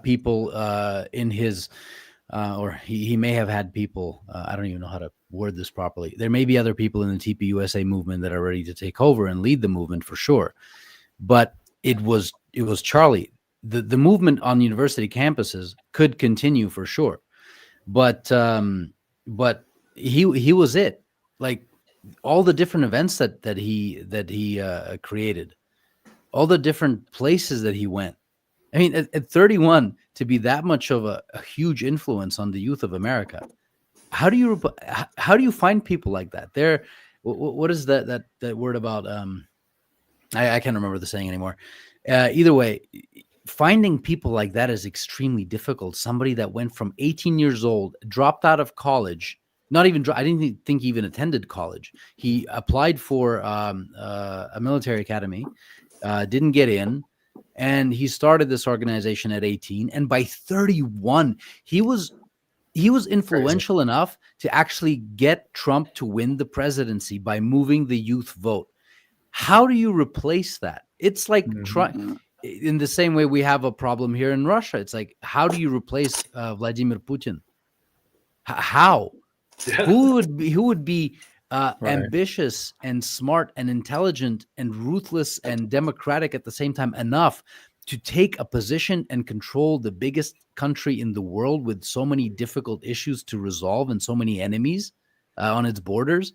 B: people in his, or he may have had people. I don't even know how to word this properly. There may be other people in the TPUSA movement that are ready to take over and lead the movement for sure. But it was Charlie. The movement on university campuses could continue for sure, but he was it. Like all the different events that he created, all the different places that he went. I mean, at 31, to be that much of a huge influence on the youth of America, how do you find people like that? What is that word about? I can't remember the saying anymore. Either way, finding people like that is extremely difficult. Somebody that went from 18 years old, dropped out of college, I didn't think he even attended college. He applied for a military academy, didn't get in, and he started this organization at 18. And by 31, he was influential enough to actually get Trump to win the presidency by moving the youth vote. How do you replace that? It's like in the same way we have a problem here in Russia. It's like, how do you replace Vladimir Putin? How?
D: Yeah.
B: Who would be
A: Right.
B: ambitious and smart and intelligent and ruthless and democratic at the same time enough to take a position and control the biggest country in the world with so many difficult issues to resolve and so many enemies on its borders?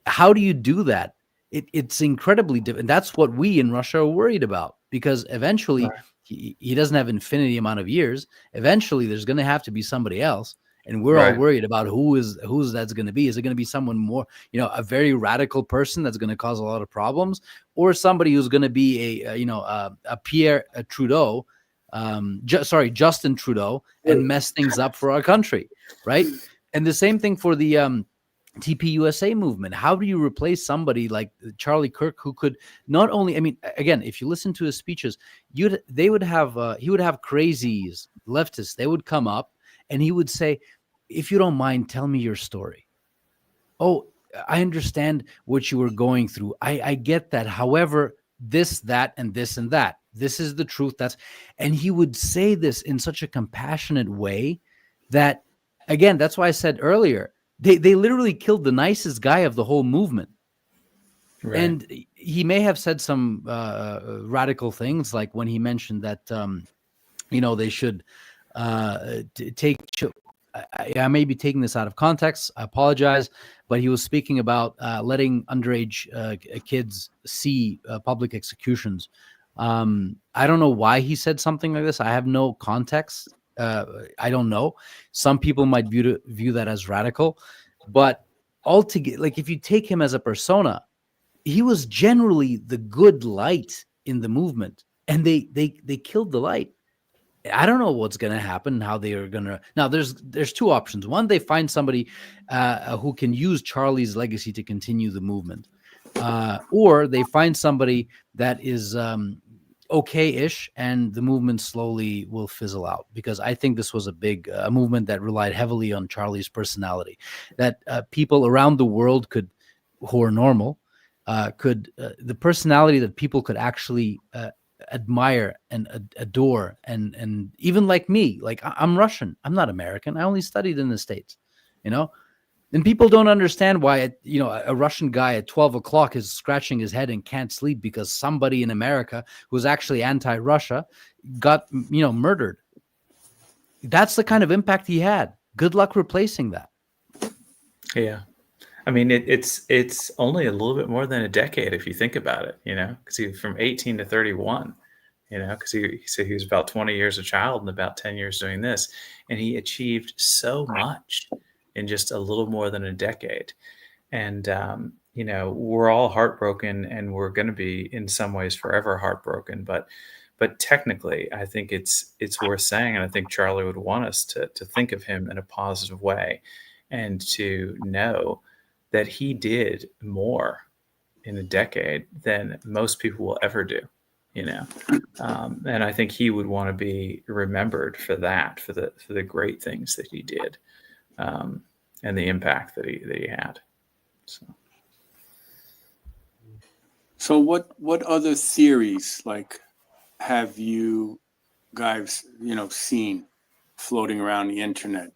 B: How do you do that? It's incredibly difficult. That's what we in Russia are worried about, because eventually he doesn't have infinity amount of years. Eventually there's going to have to be somebody else. And we're all worried about who's that's going to be. Is it going to be someone more, a very radical person that's going to cause a lot of problems, or somebody who's going to be a Pierre Trudeau, Justin Trudeau, and mess things up for our country, right? And the same thing for the TPUSA movement. How do you replace somebody like Charlie Kirk, who could not only, I mean, again, if you listen to his speeches, he would have crazies, leftists. They would come up and he would say, if you don't mind, tell me your story. Oh, I understand what you were going through. I get that. However, this, that, and this and that. This is the truth. And he would say this in such a compassionate way that, again, that's why I said earlier, they literally killed the nicest guy of the whole movement. Right. And he may have said some radical things, like when he mentioned that, they should take. I may be taking this out of context. I apologize, but he was speaking about letting underage kids see public executions. I don't know why he said something like this. I have no context. I don't know. Some people might view that as radical, but altogether, like if you take him as a persona, he was generally the good light in the movement, and they killed the light. I don't know what's going to happen, how they are going to. Now, there's two options. One, they find somebody who can use Charlie's legacy to continue the movement, or they find somebody that is okay-ish, and the movement slowly will fizzle out. Because I think this was a big movement that relied heavily on Charlie's personality, that people around the world who are normal, the personality that people could actually admire and adore, and even like me, like I'm Russian, I'm not American, I only studied in the States, and people don't understand why a Russian guy at 12 o'clock is scratching his head and can't sleep because somebody in America who's actually anti-Russia got murdered. That's the kind of impact he had. Good luck replacing that.
A: Yeah. I mean, it's only a little bit more than a decade if you think about it, because he was from 18 to 31, because he said he was about 20 years a child and about 10 years doing this. And he achieved so much in just a little more than a decade. And, we're all heartbroken, and we're going to be in some ways forever heartbroken. But technically, I think it's worth saying, and I think Charlie would want us to think of him in a positive way, and to know that he did more in a decade than most people will ever do, and I think he would want to be remembered for that, for the great things that he did, and the impact that he had.
C: So what other theories have you guys seen floating around the internet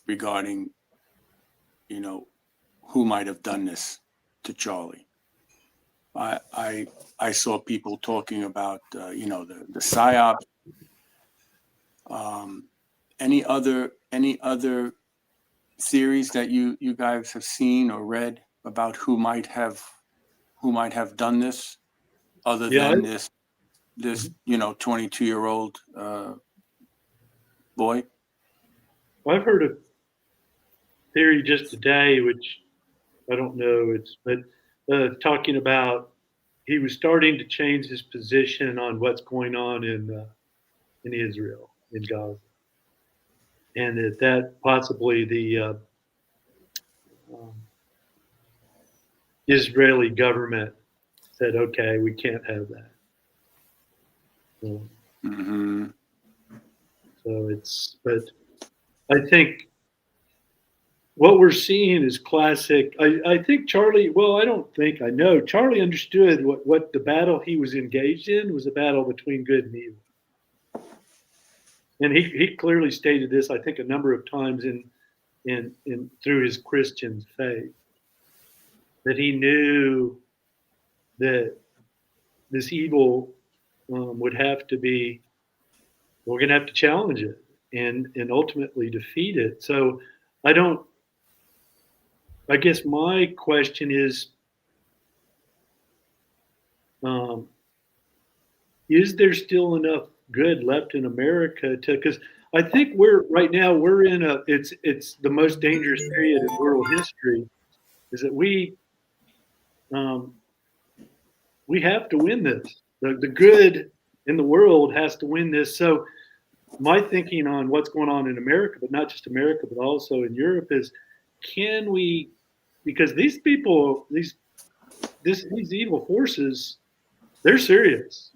C: regarding who might have done this to Charlie? I saw people talking about the psyop. Any other theories that you guys have seen or read about who might have done this, other than this 22-year-old boy?
D: Well, I've heard a theory just today, which I don't know, but talking about he was starting to change his position on what's going on in Israel, in Gaza, and that possibly the Israeli government said, okay, we can't have that. So, but I think what we're seeing is classic. I think Charlie, well, I know Charlie understood what the battle he was engaged in was a battle between good and evil. And he clearly stated this, I think, a number of times in through his Christian faith, that he knew that this evil would have to be, we're going to have to challenge it and ultimately defeat it. So I guess my question is there still enough good left in America because I think we're in it's the most dangerous period in world history, is that we have to win this. The good in the world has to win this. So my thinking on what's going on in America, but not just America, but also in Europe, is can we, because these people, these evil forces, they're serious.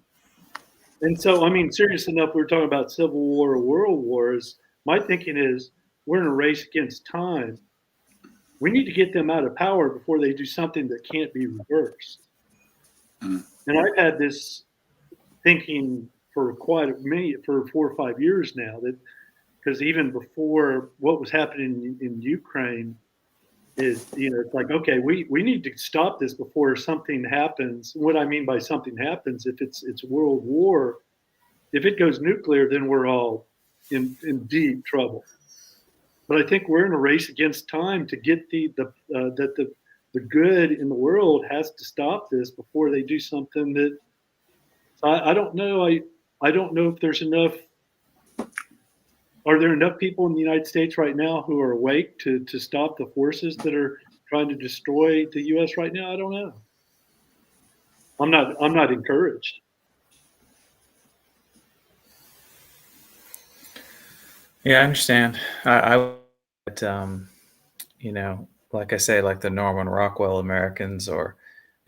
D: And so, I mean, serious enough, we were talking about civil war or world wars. My thinking is we're in a race against time. We need to get them out of power before they do something that can't be reversed. And I've had this thinking for for 4 or 5 years now, that because even before what was happening in Ukraine, is it's like, okay, we need to stop this before something happens. What I mean by something happens, if it's world war, if it goes nuclear, then we're all in deep trouble. But I think we're in a race against time to get the good in the world has to stop this before they do something that I don't know. I don't know if there's enough. Are there enough people in the United States right now who are awake to stop the forces that are trying to destroy the U.S. right now? I don't know. I'm not encouraged.
A: Yeah, I understand. I like I say, like the Norman Rockwell Americans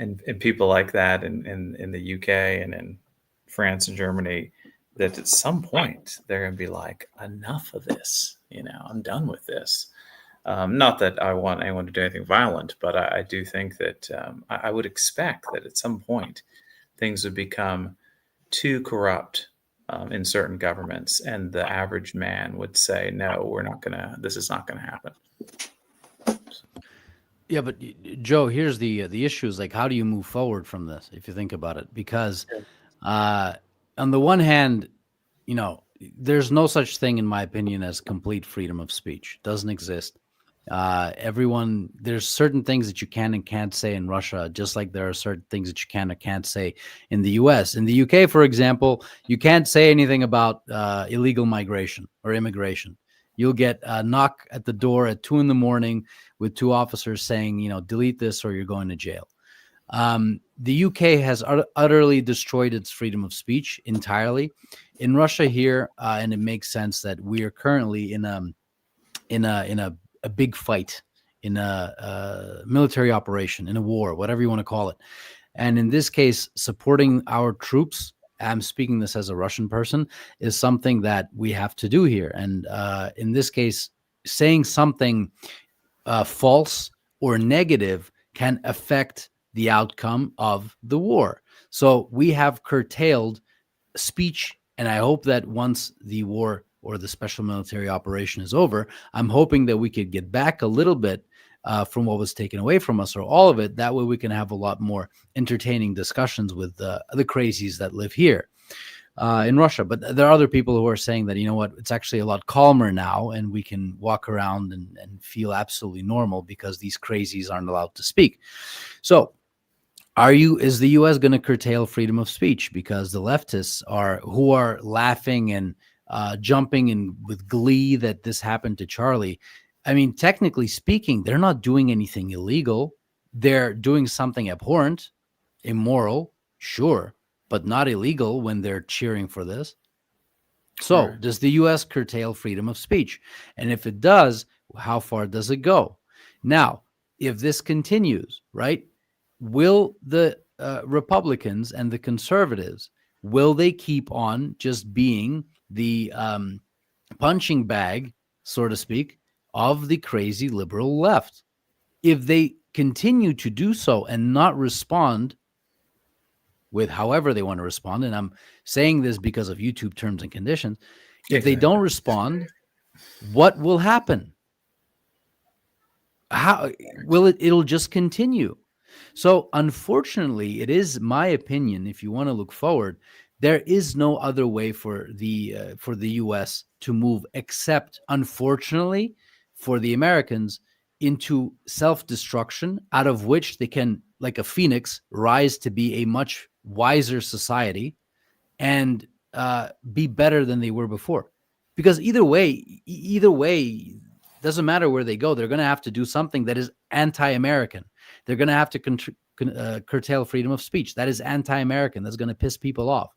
A: and people like that in the UK and in France and Germany, that at some point they're going to be like, enough of this. I'm done with this. Not that I want anyone to do anything violent, but I do think that I would expect that at some point things would become too corrupt in certain governments, and the average man would say, "No, this is not gonna happen."
B: Yeah, but Joe, here's the issue: is like, how do you move forward from this? If you think about it, because on the one hand, there's no such thing, in my opinion, as complete freedom of speech. Doesn't exist. There's certain things that you can and can't say in Russia, just like there are certain things that you can or can't say in the US. In the UK, for example, you can't say anything about illegal migration or immigration. You'll get a knock at the door at 2 a.m. with 2 officers saying, delete this or you're going to jail. The UK has utterly destroyed its freedom of speech entirely. In Russia here, and it makes sense that we are currently in a big fight, in a military operation, in a war, whatever you want to call it. And in this case, supporting our troops, I'm speaking this as a Russian person, is something that we have to do here. And in this case, saying something false or negative can affect the outcome of the war. So we have curtailed speech, and I hope that once the war or the special military operation is over, I'm hoping that we could get back a little bit from what was taken away from us, or all of it. That way we can have a lot more entertaining discussions with the crazies that live here in Russia. But there are other people who are saying that, it's actually a lot calmer now, and we can walk around and feel absolutely normal because these crazies aren't allowed to speak. So is the U.S. going to curtail freedom of speech because the leftists who are laughing and jumping in with glee that this happened to Charlie? I mean, technically speaking, they're not doing anything illegal. They're doing something abhorrent, immoral, sure, but not illegal when they're cheering for this. So
A: Sure.
B: Does the U.S. curtail freedom of speech? And if it does, how far does it go? Now, if this continues, right, will the Republicans and the conservatives, will they keep on just being the punching bag, so to speak, of the crazy liberal left? If they continue to do so and not respond with however they want to respond, and I'm saying this because of YouTube terms and conditions, if they don't respond, what will happen? How will it'll just continue? So unfortunately, it is my opinion, if you want to look forward, there is no other way for the U.S. to move except, unfortunately, for the Americans, into self-destruction, out of which they can, like a phoenix, rise to be a much wiser society and be better than they were before. Because either way, doesn't matter where they go, they're going to have to do something that is anti-American. They're going to have to curtail freedom of speech. That is anti-American. That's going to piss people off.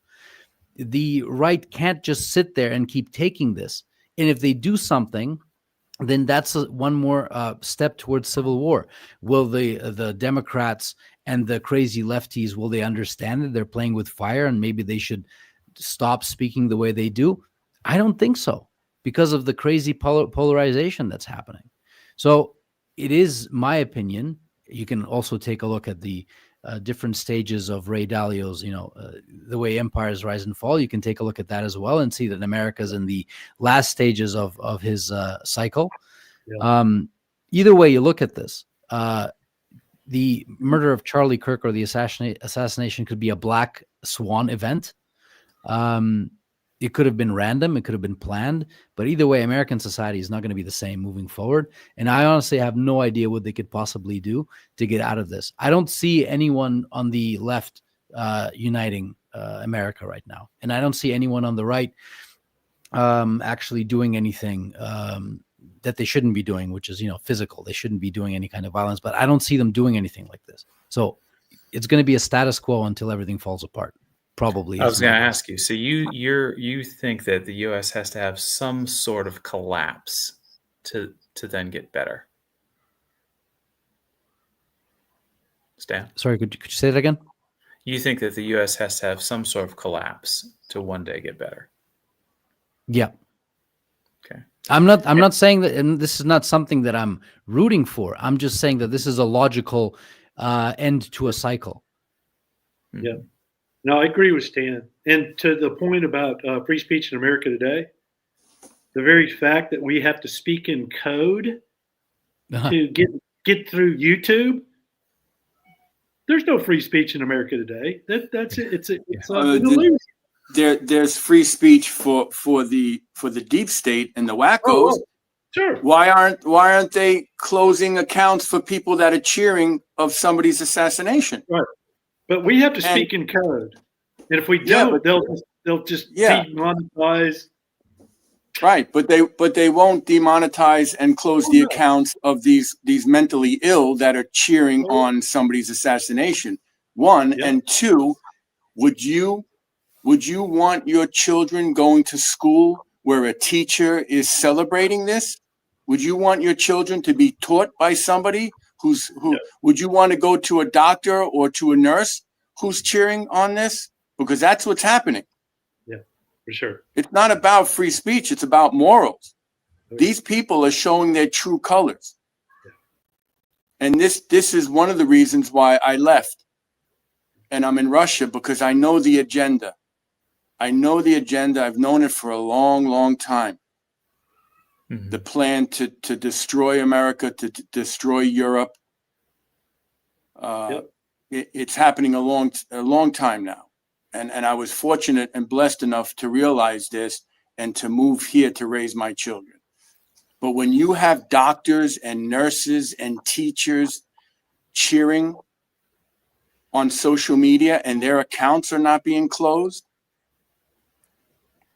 B: The right can't just sit there and keep taking this. And if they do something, then that's one more step towards civil war. Will the Democrats and the crazy lefties, will they understand that they're playing with fire and maybe they should stop speaking the way they do? I don't think so, because of the crazy polarization that's happening. So it is my opinion. You can also take a look at the different stages of Ray Dalio's, the way empires rise and fall. You can take a look at that as well and see that America's in the last stages of his cycle. Yeah. Either way you look at this, the murder of Charlie Kirk or the assassination could be a black swan event. It could have been random. It could have been planned. But either way, American society is not going to be the same moving forward. And I honestly have no idea what they could possibly do to get out of this. I don't see anyone on the left uniting America right now. And I don't see anyone on the right actually doing anything that they shouldn't be doing, which is, physical. They shouldn't be doing any kind of violence. But I don't see them doing anything like this. So it's going to be a status quo until everything falls apart. Probably.
A: I was going to ask you. So you think that the U.S. has to have some sort of collapse to then get better? Stan?
B: Sorry, could you say that again?
A: You think that the U.S. has to have some sort of collapse to one day get better?
B: Yeah.
A: Okay.
B: I'm not saying that, and this is not something that I'm rooting for. I'm just saying that this is a logical end to a cycle.
D: Yeah. No, I agree with Stan. And to the point about free speech in America today, the very fact that we have to speak in code to get through YouTube, there's no free speech in America today. That's it. It's an illusion.
C: There's free speech for the deep state and the wackos.
D: Oh, sure.
C: Why aren't they closing accounts for people that are cheering of somebody's assassination?
D: Right. But we have to speak in code, and if we don't, they'll just demonetize.
C: Right, but they won't demonetize and close the accounts of these mentally ill that are cheering on somebody's assassination. One, and two, would you want your children going to school where a teacher is celebrating this? Would you want your children to be taught by somebody would you want to go to a doctor or to a nurse who's cheering on this? Because that's what's happening.
D: Yeah, for sure.
C: It's not about free speech. It's about morals. These people are showing their true colors. And this is one of the reasons why I left. And I'm in Russia because I know the agenda. I know the agenda. I've known it for a long, long time. Mm-hmm. The plan to destroy America, to destroy Europe. It's happening a long time now. And I was fortunate and blessed enough to realize this and to move here to raise my children. But when you have doctors and nurses and teachers cheering on social media and their accounts are not being closed,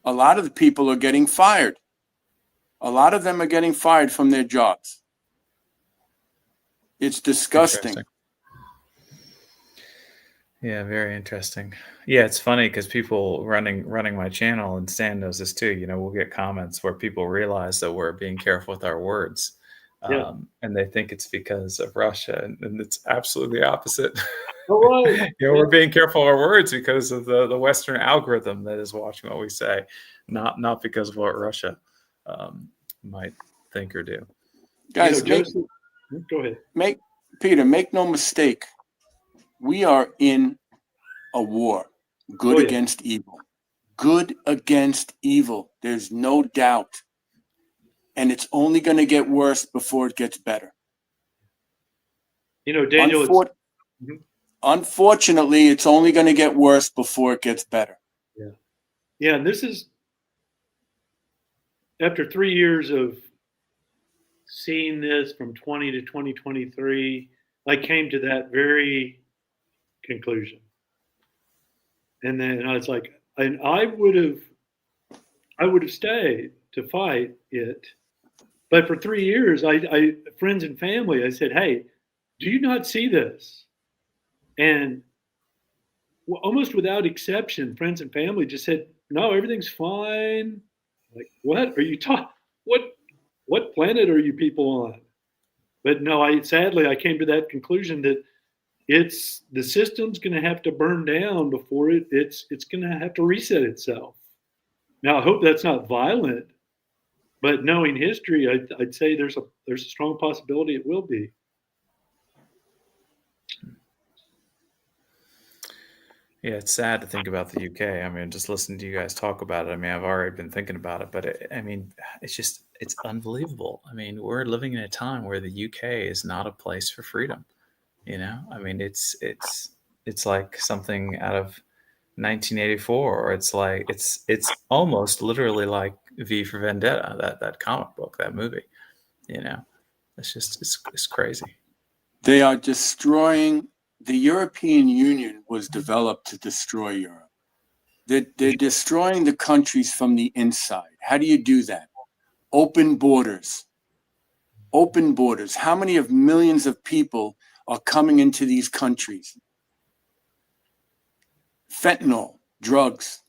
C: a lot of the people are getting fired. A lot of them are getting fired from their jobs. It's disgusting.
A: Yeah, very interesting. Yeah, it's funny because people running my channel, and Stan knows this too, we'll get comments where people realize that we're being careful with our words. And they think it's because of Russia, and it's absolutely the opposite.
D: Oh, right.
A: We're being careful of our words because of the Western algorithm that is watching what we say, not because of what Russia might think or do.
C: Guys,
D: Joseph, go ahead.
C: Make no mistake. We are in a war, good against evil. Good against evil. There's no doubt. And it's only going to get worse before it gets better.
D: Daniel.
C: Unfortunately, it's only going to get worse before it gets better.
D: Yeah. Yeah, and this is after 3 years of seeing this from 20 to 2023, I came to that very conclusion. And then I was like, and I would have stayed to fight it. But for 3 years, I friends and family, I said, hey, do you not see this? And almost without exception, friends and family just said, no, everything's fine. Like, what are you talking? What planet are you people on? But no, sadly I came to that conclusion that the system's going to have to burn down before it's going to have to reset itself. Now I hope that's not violent, but knowing history, I'd say there's a strong possibility it will be.
A: Yeah, it's sad to think about the UK. I mean, just listening to you guys talk about it. I mean, I've already been thinking about it, but it's unbelievable. I mean, we're living in a time where the UK is not a place for freedom. I mean, it's like something out of 1984, or it's like it's almost literally like V for Vendetta, that comic book, that movie. It's crazy.
C: They are destroying. The European Union was developed to destroy Europe. They're destroying the countries from the inside. How do you do that? Open borders. Open borders. How many of millions of people are coming into these countries? fentanyl, drugs,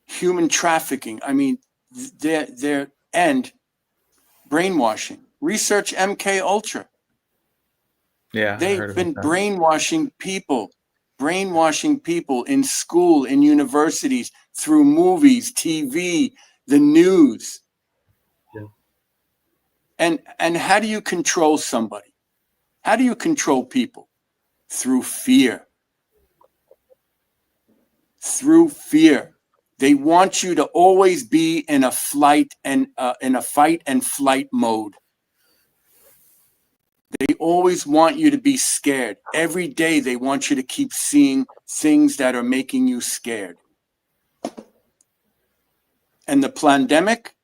C: human trafficking. I mean, they're and brainwashing. Research MK Ultra.
A: Yeah,
C: they've been brainwashing people in school, in universities, through movies, TV, the news. Yeah. And how do you control somebody? How do you control people? Through fear. Through fear. They want you to always be in a fight and flight mode. They always want you to be scared. Every day they want you to keep seeing things that are making you scared. And the pandemic,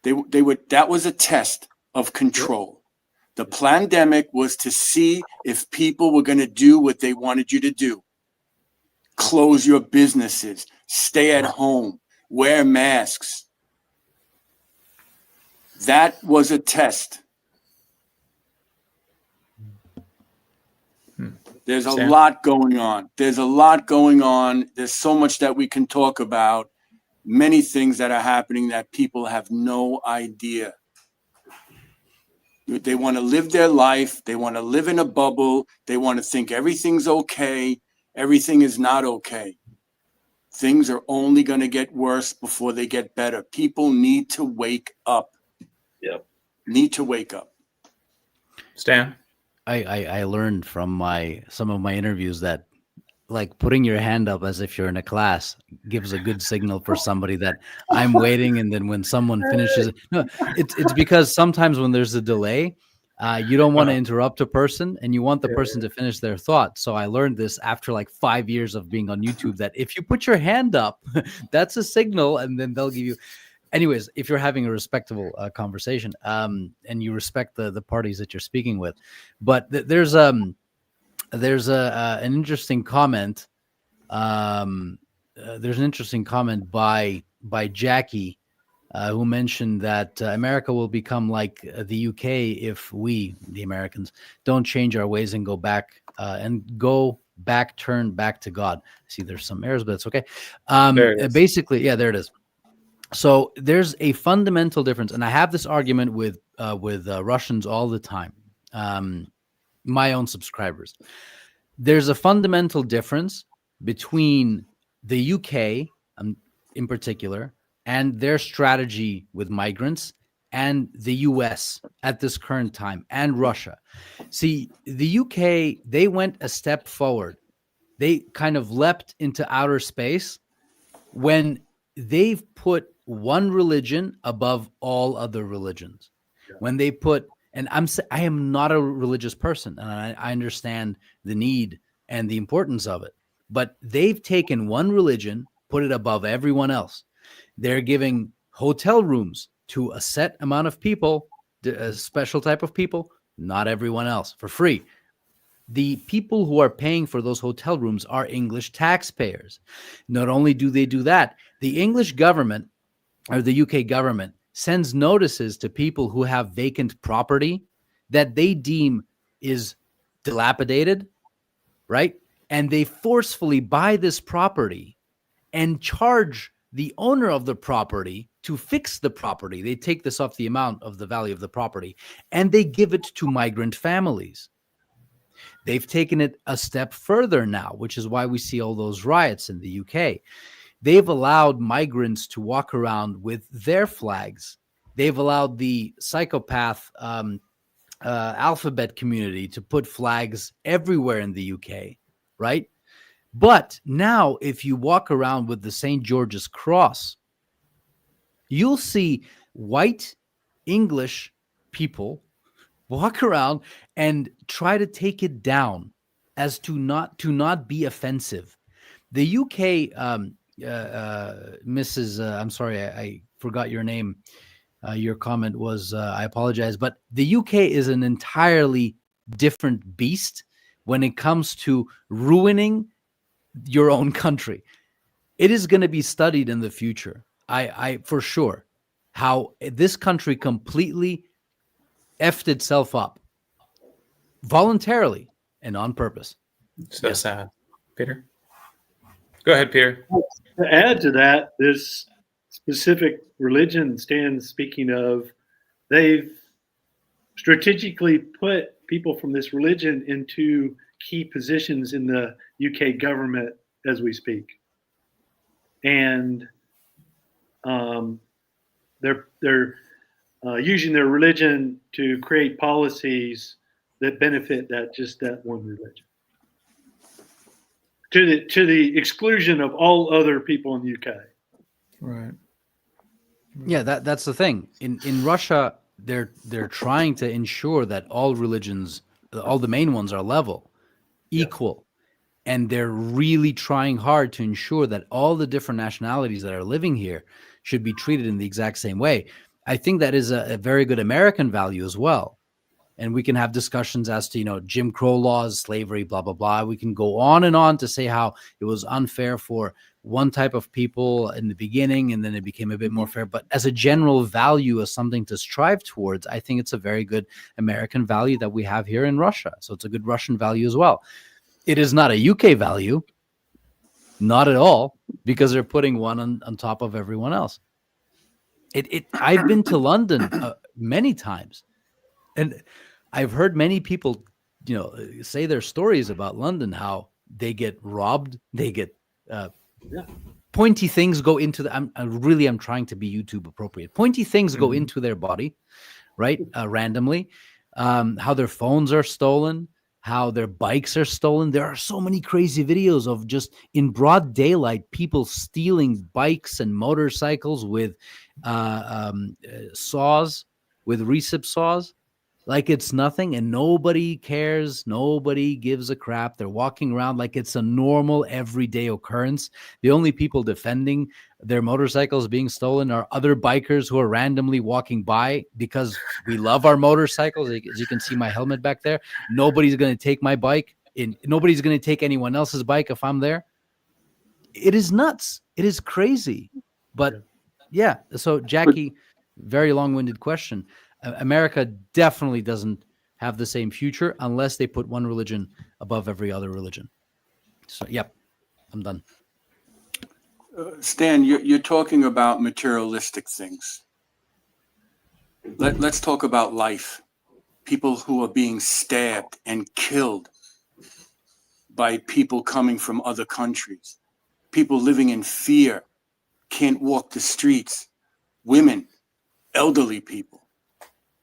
C: that was a test of control. The pandemic was to see if people were going to do what they wanted you to do. Close your businesses, stay at home, wear masks. That was a test. There's a lot going on. There's so much that we can talk about. Many things that are happening that people have no idea. They want to live their life. They want to live in a bubble. They want to think everything's okay. Everything is not okay. Things are only going to get worse before they get better. People need to wake up.
D: Yep.
C: Need to wake up.
A: Stan?
B: I learned from some of my interviews that like putting your hand up as if you're in a class gives a good signal for somebody that I'm waiting. And then when someone finishes, no, it's because sometimes when there's a delay, you don't want to interrupt a person and you want the person to finish their thought. So I learned this after like 5 years of being on YouTube, that if you put your hand up, that's a signal, and then they'll give you. Anyways, if you're having a respectable conversation, and you respect the parties that you're speaking with, but there's an interesting comment. There's an interesting comment by Jackie, who mentioned that America will become like the UK if we, the Americans, don't change our ways and turn back to God. See, there's some errors, but it's okay. Basically, yeah, there it is. So there's a fundamental difference, and I have this argument with Russians all the time, my own subscribers. There's a fundamental difference between the UK, in particular, and their strategy with migrants, and the US at this current time, and Russia. See, the UK, they went a step forward. They kind of leapt into outer space when they've put one religion above all other religions. Yeah. When they put, and I am not a religious person, and I understand the need and the importance of it, but they've taken one religion, put it above everyone else. They're giving hotel rooms to a set amount of people, a special type of people, not everyone else, for free. The people who are paying for those hotel rooms are English taxpayers. Not only do they do that, the English government, or the UK government, sends notices to people who have vacant property that they deem is dilapidated, right? And they forcefully buy this property and charge the owner of the property to fix the property. They take this off the amount of the value of the property, and they give it to migrant families. They've taken it a step further now, which is why we see all those riots in the UK. They've allowed migrants to walk around with their flags. They've allowed the psychopath alphabet community to put flags everywhere in the UK, right? But now if you walk around with the St. George's Cross, you'll see white English people walk around and try to take it down as to not be offensive. The UK, Mrs. I'm sorry, I forgot your name. Your comment was, I apologize, but the UK is an entirely different beast when it comes to ruining your own country. It is going to be studied in the future. I for sure, how this country completely effed itself up voluntarily and on purpose.
A: So sad. Peter? Go ahead, Peter.
D: To add to that, this specific religion Stan's speaking of, they've strategically put people from this religion into key positions in the UK government as we speak. And they're using their religion to create policies that benefit that one religion, to the exclusion of all other people in the UK.
A: Right.
B: Yeah, that's the thing. In Russia, they're trying to ensure that all religions, all the main ones, are level, equal. And they're really trying hard to ensure that all the different nationalities that are living here should be treated in the exact same way. I think that is a very good American value as well. And we can have discussions as to, Jim Crow laws, slavery, blah, blah, blah. We can go on and on to say how it was unfair for one type of people in the beginning, and then it became a bit more fair. But as a general value, as something to strive towards, I think it's a very good American value that we have here in Russia. So it's a good Russian value as well. It is not a UK value, not at all, because they're putting one on top of everyone else. I've been to London many times, and I've heard many people, say their stories about London, how they get robbed, they get pointy things go into the. I'm trying to be YouTube appropriate. Pointy things go into their body, right? Randomly, how their phones are stolen, how their bikes are stolen. There are so many crazy videos of just in broad daylight, people stealing bikes and motorcycles with saws, with recip saws, like it's nothing, and nobody cares. Nobody gives a crap. They're walking around like it's a normal everyday occurrence. The only people defending their motorcycles being stolen are other bikers who are randomly walking by because we love our motorcycles. As you can see my helmet back there. Nobody's going to take my bike. Nobody's going to take anyone else's bike if I'm there. It is nuts. It is crazy. But yeah, so Jackie, very long-winded question. America definitely doesn't have the same future unless they put one religion above every other religion. So, yep, I'm done.
C: Stan, you're talking about materialistic things. Let's talk about life. People who are being stabbed and killed by people coming from other countries. People living in fear, can't walk the streets. Women, elderly people.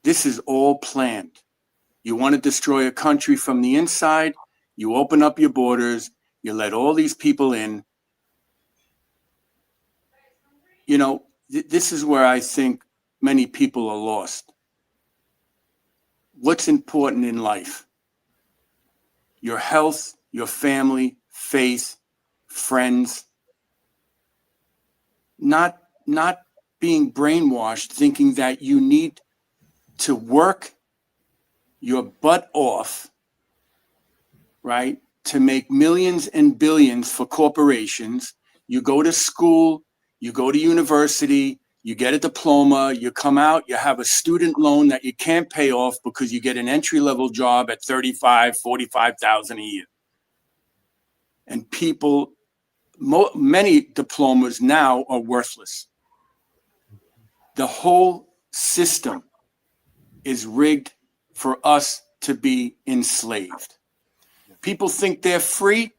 C: This is all planned. You want to destroy a country from the inside, you open up your borders, you let all these people in. This is where I think many people are lost. What's important in life? Your health, your family, faith, friends. Not being brainwashed, thinking that you need to work your butt off, right, to make millions and billions for corporations. You go to school, you go to university, you get a diploma, you come out, you have a student loan that you can't pay off because you get an entry-level job at $35,000, $45,000 a year. And people, many diplomas now are worthless. The whole system is rigged for us to be enslaved. People think they're free.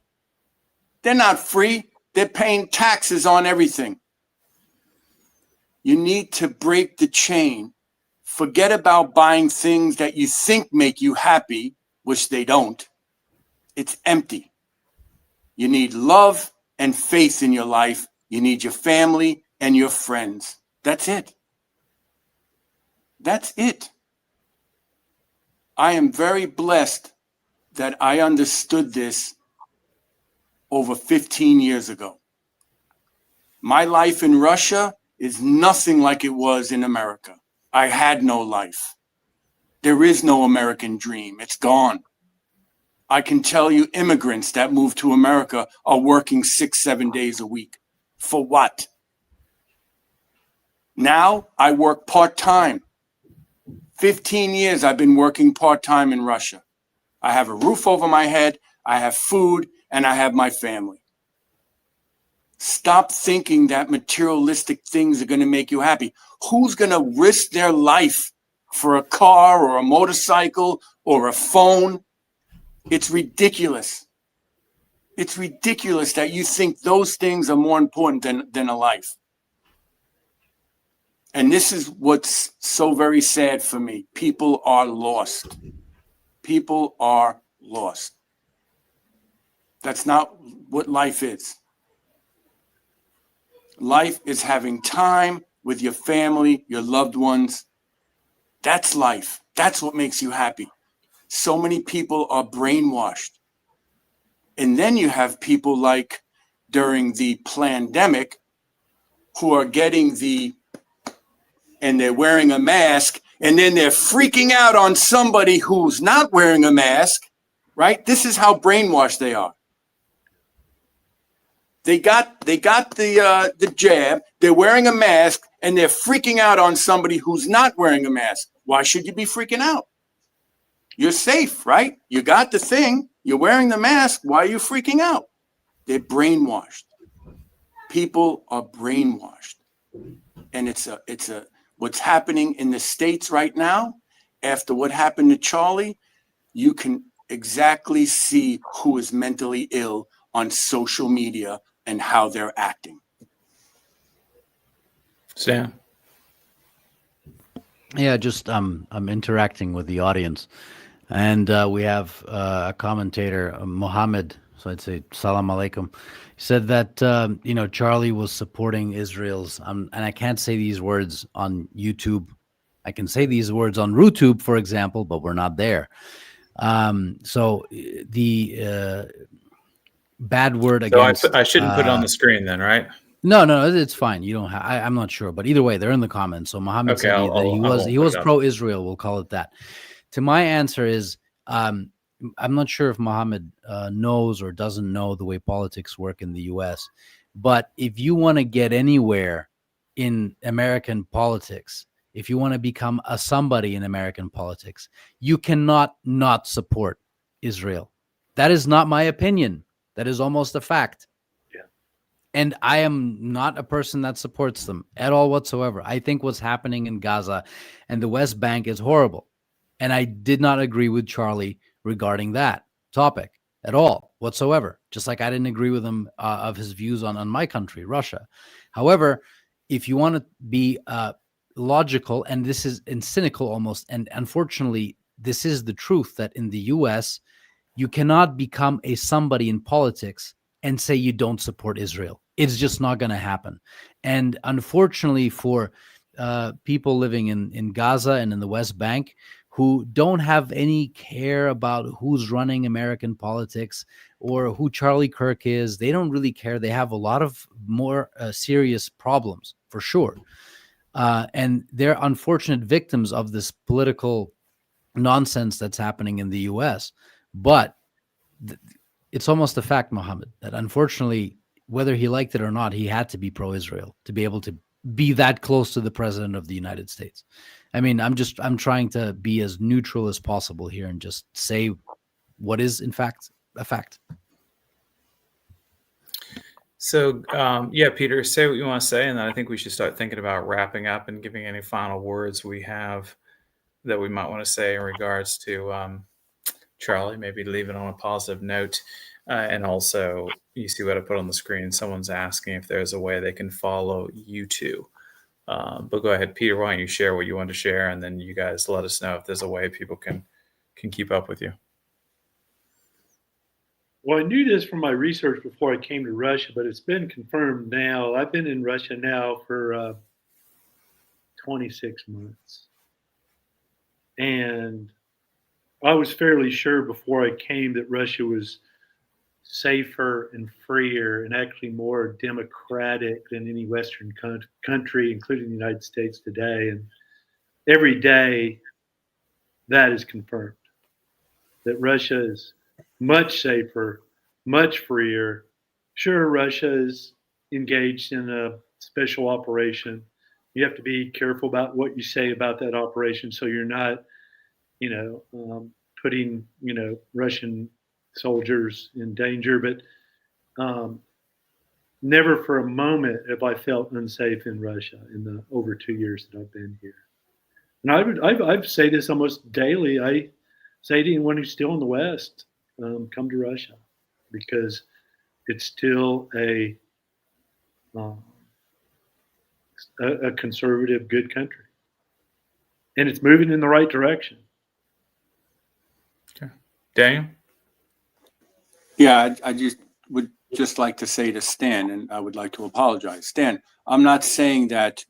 C: They're not free. They're paying taxes on everything. You need to break the chain. Forget about buying things that you think make you happy, which they don't. It's empty. You need love and faith in your life. You need your family and your friends. That's it. That's it. I am very blessed that I understood this over 15 years ago. My life in Russia is nothing like it was in America. I had no life. There is no American dream. It's gone. I can tell you immigrants that move to America are working 6-7 days a week. For what? Now I work part-time. 15 years I've been working part-time in Russia. I have a roof over my head. I have food, and I have my family. Stop thinking that materialistic things are going to make you happy. Who's going to risk their life for a car or a motorcycle or a phone? It's ridiculous. It's ridiculous that you think those things are more important than a life. And this is what's so very sad for me. People are lost. People are lost. That's not what life is. Life is having time with your family, your loved ones. That's life. That's what makes you happy. So many people are brainwashed. And then you have people like during the pandemic who are getting and they're wearing a mask, and then they're freaking out on somebody who's not wearing a mask, right? This is how brainwashed they are. They got the jab, they're wearing a mask, and they're freaking out on somebody who's not wearing a mask. Why should you be freaking out? You're safe, right? You got the thing, you're wearing the mask, why are you freaking out? They're brainwashed. People are brainwashed. And it's what's happening in the States right now, after what happened to Charlie, you can exactly see who is mentally ill on social media and how they're acting.
A: Sam?
B: Yeah, just I'm interacting with the audience, and we have a commentator, Mohammed. So I'd say salam alaikum. He said that Charlie was supporting Israel's, and I can't say these words on YouTube. I can say these words on RooTube, for example, but we're not there. So the bad word against.
A: So I shouldn't put it on the screen then, right?
B: No, it's fine. You don't have. I'm not sure, but either way, they're in the comments. So Mohammed said that he was pro-Israel. We'll call it that. To my answer is, I'm not sure if Mohammed knows or doesn't know the way politics work in the U.S. But if you want to get anywhere in American politics, if you want to become a somebody in American politics, you cannot not support Israel. That is not my opinion. That is almost a fact. And I am not a person that supports them at all whatsoever. I think what's happening in Gaza and the West Bank is horrible. And I did not agree with Charlie regarding that topic at all whatsoever. Just like I didn't agree with him of his views on my country, Russia. However, if you want to be logical, and this is cynical almost, and unfortunately, this is the truth, that in the U.S., you cannot become a somebody in politics and say you don't support Israel. It's just not going to happen. And unfortunately for people living in Gaza and in the West Bank who don't have any care about who's running American politics or who Charlie Kirk is, they don't really care. They have a lot of more serious problems, for sure. And they're unfortunate victims of this political nonsense that's happening in the U.S. But it's almost a fact, Mohammed, that unfortunately, whether he liked it or not, he had to be pro-Israel to be able to be that close to the president of the United States. I mean, I'm trying to be as neutral as possible here and just say what is, in fact, a fact.
A: So, Peter, say what you want to say, and then I think we should start thinking about wrapping up and giving any final words we have that we might want to say in regards to Charlie, maybe leave it on a positive note. And also, you see what I put on the screen. Someone's asking if there's a way they can follow you two. But go ahead, Peter, why don't you share what you want to share, and then you guys let us know if there's a way people can keep up with you.
D: Well, I knew this from my research before I came to Russia, but it's been confirmed now. I've been in Russia now for 26 months. And I was fairly sure before I came that Russia was safer and freer and actually more democratic than any Western country, including the United States today. And every day that is confirmed, that Russia is much safer, much freer. Sure, Russia is engaged in a special operation. You have to be careful about what you say about that operation so you're not putting, Russian soldiers in danger, but never for a moment have I felt unsafe in Russia in the over 2 years that I've been here. And I say this almost daily. I say to anyone who's still in the West, come to Russia, because it's still a conservative, good country, and it's moving in the right direction.
A: Okay, Daniel.
C: Yeah, I just would just like to say to Stan, and I would like to apologize. Stan, I'm not saying that,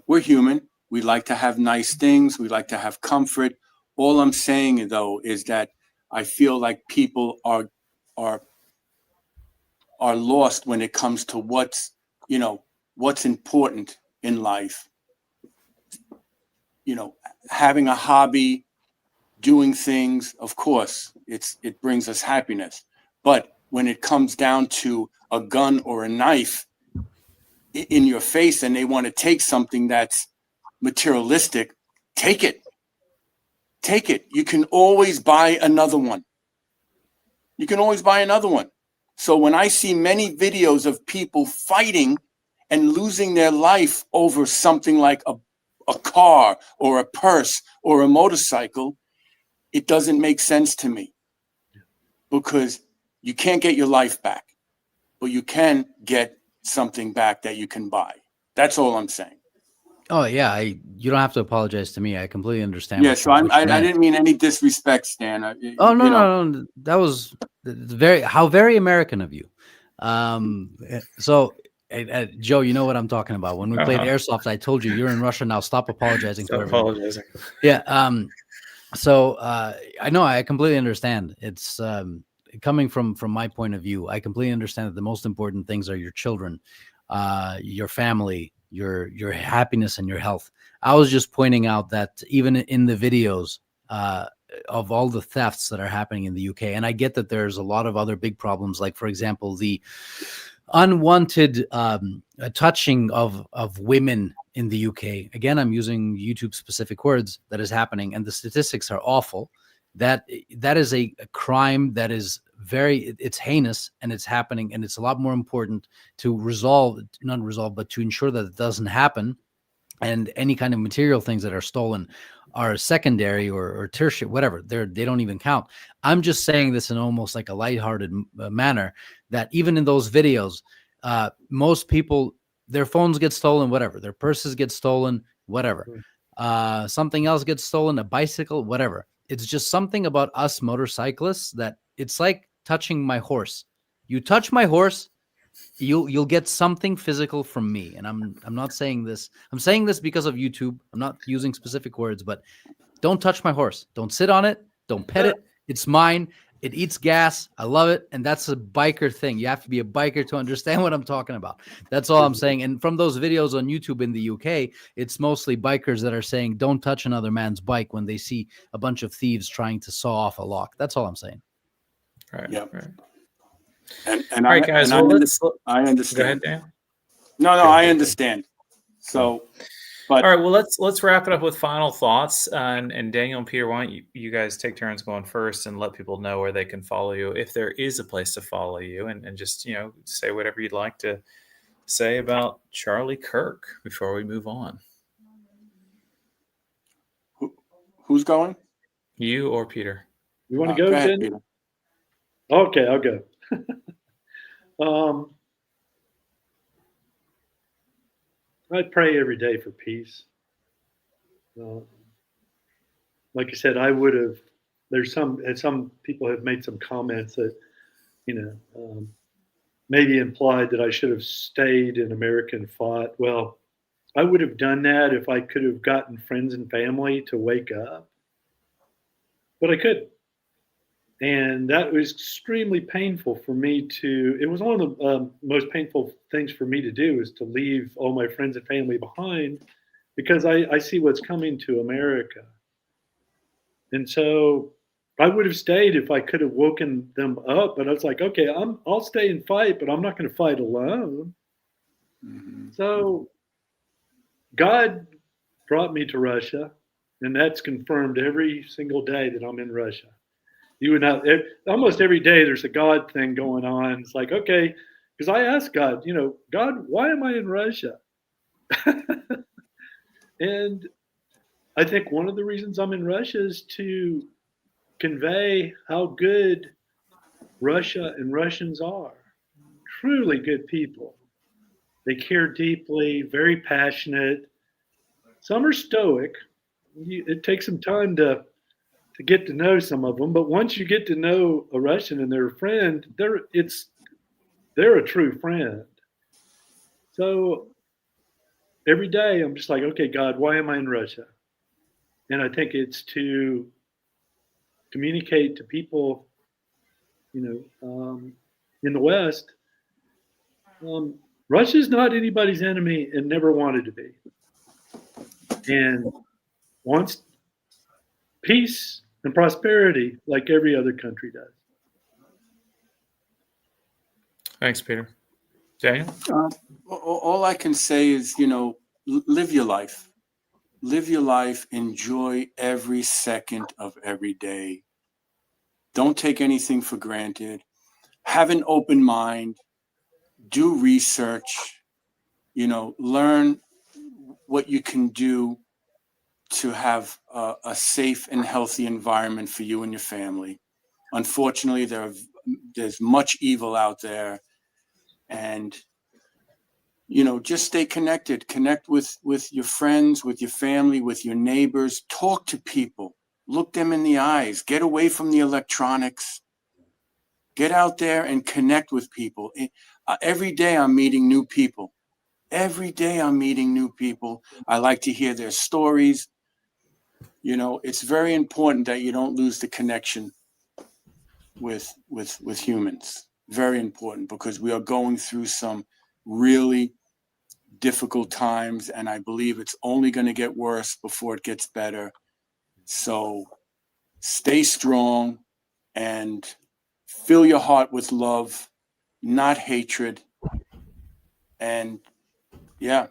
C: we're human. We like to have nice things. We like to have comfort. All I'm saying, though, is that I feel like people are lost when it comes to what's important in life. Having a hobby, doing things, of course, it brings us happiness. But when it comes down to a gun or a knife in your face and they want to take something that's materialistic, take it. Take it. You can always buy another one. So when I see many videos of people fighting and losing their life over something like a car or a purse or a motorcycle, it doesn't make sense to me, because you can't get your life back, but you can get something back that you can buy. That's all I'm saying.
B: Oh yeah, you don't have to apologize to me. I completely understand.
C: Yeah, so I didn't mean any disrespect, Stan.
B: No. That was very American of you. So Joe, you know what I'm talking about. When we played Airsoft, I told you you're in Russia now. Stop apologizing.
A: Stop apologizing.
B: Yeah. So I know, I completely understand. It's coming from my point of view. I completely understand that the most important things are your children, your family, your happiness, and your health. I was just pointing out that even in the videos of all the thefts that are happening in the UK, and I get that there's a lot of other big problems, like, for example, the unwanted touching of women in the UK. Again, I'm using YouTube specific words, that is happening, and the statistics are awful. That is a crime that is it's heinous, and it's happening, and it's a lot more important to but to ensure that it doesn't happen. And any kind of material things that are stolen are secondary or tertiary, whatever. They don't even count. I'm just saying this in almost like a lighthearted manner, that even in those videos, most people, their phones get stolen, whatever. Their purses get stolen, whatever. Something else gets stolen, a bicycle, whatever. It's just something about us motorcyclists that it's like touching my horse. You touch my horse, you'll get something physical from me. And I'm not saying this. I'm saying this because of YouTube. I'm not using specific words, but don't touch my horse. Don't sit on it. Don't pet it. It's mine. It eats gas. I love it. And that's a biker thing. You have to be a biker to understand what I'm talking about. That's all I'm saying. And from those videos on YouTube in the UK, it's mostly bikers that are saying, don't touch another man's bike when they see a bunch of thieves trying to saw off a lock. That's all I'm saying.
A: Right.
C: Yep.
A: Right.
C: And
A: all right, guys.
C: I understand.
A: Go ahead, Dan.
C: No, I understand. So, but
A: all right. Well, let's wrap it up with final thoughts. And Daniel and Peter, why don't you guys take turns going first and let people know where they can follow you, if there is a place to follow you, and just say whatever you'd like to say about Charlie Kirk before we move on.
C: Who's going?
A: You or Peter?
D: You want to go
C: ahead,
D: Peter?
C: Peter.
D: Okay, I'll go. I pray every day for peace. Like I said, I would have. There's some people have made some comments that, maybe implied that I should have stayed in America and fought. Well, I would have done that if I could have gotten friends and family to wake up, but I couldn't. And that was extremely painful for me it was one of the most painful things for me to do, is to leave all my friends and family behind, because I see what's coming to America. And so I would have stayed if I could have woken them up, but I was like, okay, I'll stay and fight, but I'm not going to fight alone. Mm-hmm. So God brought me to Russia, and that's confirmed every single day that I'm in Russia. You would not. Almost every day, there's a God thing going on. It's like, okay, because I asked God, God, why am I in Russia? And I think one of the reasons I'm in Russia is to convey how good Russia and Russians are. Truly good people. They care deeply, very passionate. Some are stoic. It takes some time to get to know some of them, but once you get to know a Russian and they're a friend, they're a true friend. So every day I'm just like, okay, God, why am I in Russia? And I think it's to communicate to people, in the West. Russia's not anybody's enemy and never wanted to be, and wants peace and prosperity like every other country does.
A: Thanks, Peter. Daniel?
C: All I can say is, live your life. Live your life. Enjoy every second of every day. Don't take anything for granted. Have an open mind. Do research. Learn what you can do to have a safe and healthy environment for you and your family. Unfortunately, there's much evil out there. And just stay connected. Connect with your friends, with your family, with your neighbors. Talk to people. Look them in the eyes. Get away from the electronics. Get out there and connect with people. Every day I'm meeting new people. Every day I'm meeting new people. I like to hear their stories. It's very important that you don't lose the connection with humans. Very important, because we are going through some really difficult times, and I believe it's only going to get worse before it gets better. So stay strong and fill your heart with love, not hatred. And God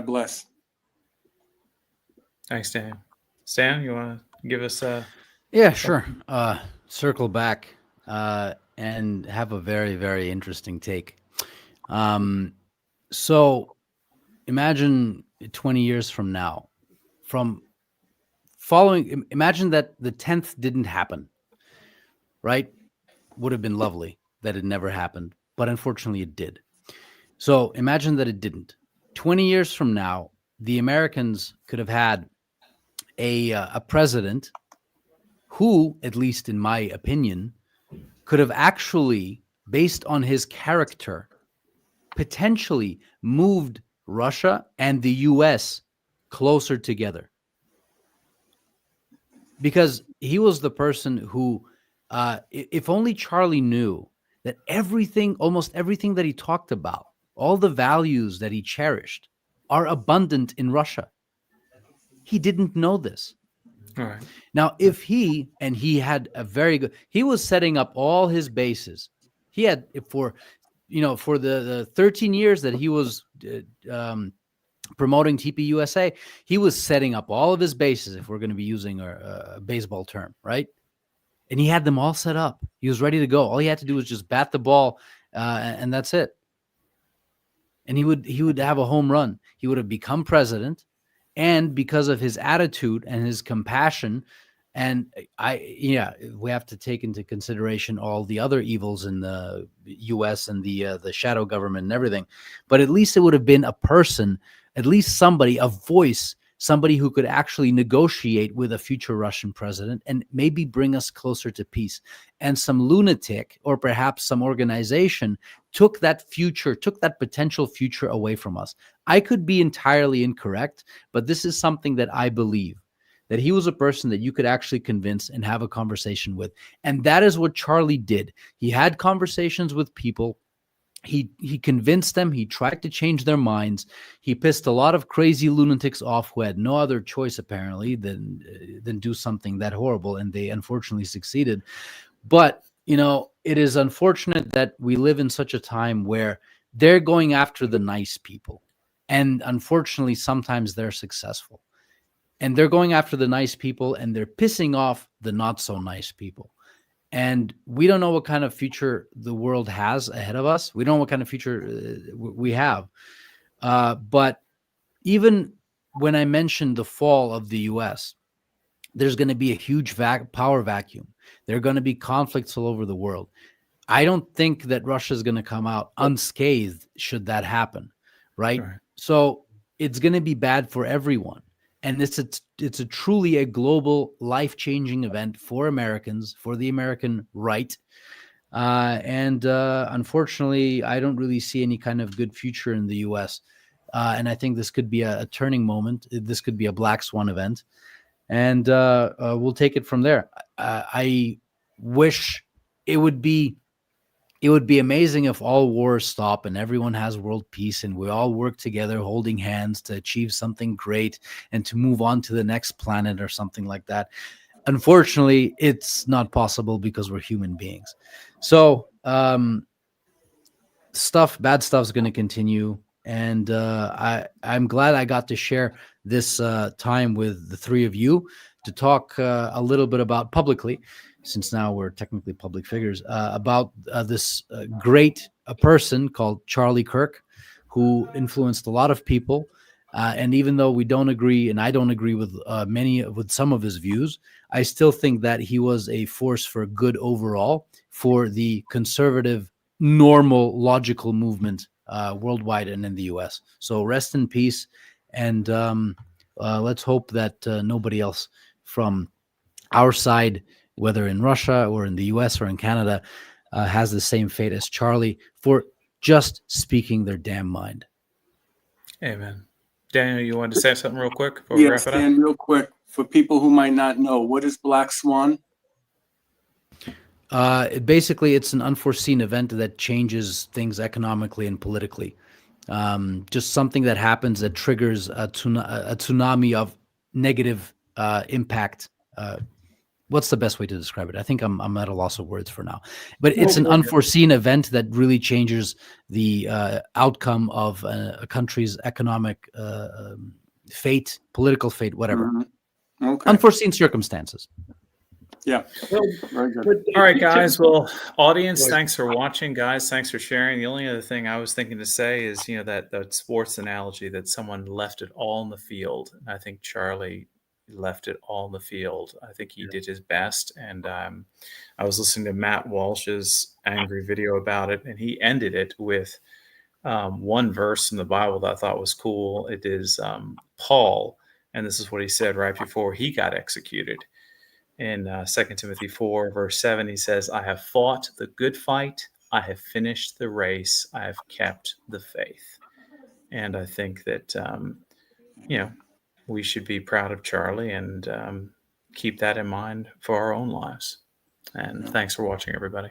C: bless.
A: Thanks, Daniel. Sam, you want to give us a...
B: Yeah, sure. Circle back and have a very, very interesting take. So imagine 20 years from now, imagine that the 10th didn't happen, right? Would have been lovely that it never happened, but unfortunately it did. So imagine that it didn't. 20 years from now, the Americans could have had a president who, at least in my opinion, could have actually, based on his character, potentially moved Russia and the US closer together. Because he was the person who, if only Charlie knew that almost everything that he talked about, all the values that he cherished, are abundant in Russia. He didn't know this.
A: All right.
B: Now, he was setting up all his bases. He had, for the 13 years that he was promoting TPUSA, he was setting up all of his bases, if we're going to be using a baseball term, right? And he had them all set up. He was ready to go. All he had to do was just bat the ball, and that's it. And he would have a home run. He would have become president. And because of his attitude and his compassion, and we have to take into consideration all the other evils in the U.S. and the shadow government and everything. But at least it would have been a person, at least somebody, a voice, somebody who could actually negotiate with a future Russian president and maybe bring us closer to peace. And some lunatic, or perhaps some organization, took that potential future away from us. I could be entirely incorrect, but this is something that I believe, that he was a person that you could actually convince and have a conversation with. And that is what Charlie did. He had conversations with people. He convinced them. He tried to change their minds. He pissed a lot of crazy lunatics off who had no other choice, apparently, than do something that horrible. And they unfortunately succeeded. But, it is unfortunate that we live in such a time where they're going after the nice people. And unfortunately, sometimes they're successful. And they're going after the nice people, and they're pissing off the not so nice people. And we don't know what kind of future the world has ahead of us. We don't know what kind of future we have. But even when I mentioned the fall of the US, there's going to be a huge power vacuum. There are going to be conflicts all over the world. I don't think that Russia is going to come out unscathed should that happen, right? So it's going to be bad for everyone. And it's a truly a global life-changing event for Americans, for the American right. And unfortunately, I don't really see any kind of good future in the U.S. And I think this could be a turning moment. This could be a black swan event. And we'll take it from there. I wish it would be amazing if all wars stop and everyone has world peace and we all work together holding hands to achieve something great and to move on to the next planet or something like that. Unfortunately, it's not possible because we're human beings. So bad stuff is going to continue. And I'm glad I got to share this time with the three of you to talk a little bit about publicly, since now we're technically public figures, about this great person called Charlie Kirk, who influenced a lot of people. And even though we don't agree, and I don't agree with with some of his views, I still think that he was a force for good overall for the conservative, normal, logical movement worldwide and in the US. So rest in peace. And let's hope that nobody else from our side, whether in Russia or in the US or in Canada, has the same fate as Charlie for just speaking their damn mind.
A: Amen. Daniel, you wanted to say something real quick before we wrap it up?
C: Dan, real quick, for people who might not know, what is Black Swan?
B: Basically, it's an unforeseen event that changes things economically and politically. Just something that happens that triggers a tsunami of negative impact. What's the best way to describe it? I think I'm at a loss of words for now. But it's an unforeseen event that really changes the outcome of a country's economic fate, political fate, whatever.
C: Mm-hmm. Okay.
B: Unforeseen circumstances.
C: Yeah.
D: Well,
C: very good.
A: All right, guys. Well, audience, thanks for watching. Guys, thanks for sharing. The only other thing I was thinking to say is, that sports analogy that someone left it all in the field. And I think Charlie left it all in the field. I think he did his best. And I was listening to Matt Walsh's angry video about it, and he ended it with one verse in the Bible that I thought was cool. It is Paul, and this is what he said right before he got executed. In 2 Timothy 4, verse 7, he says, I have fought the good fight. I have finished the race. I have kept the faith. And I think that, we should be proud of Charlie and keep that in mind for our own lives. And thanks for watching, everybody.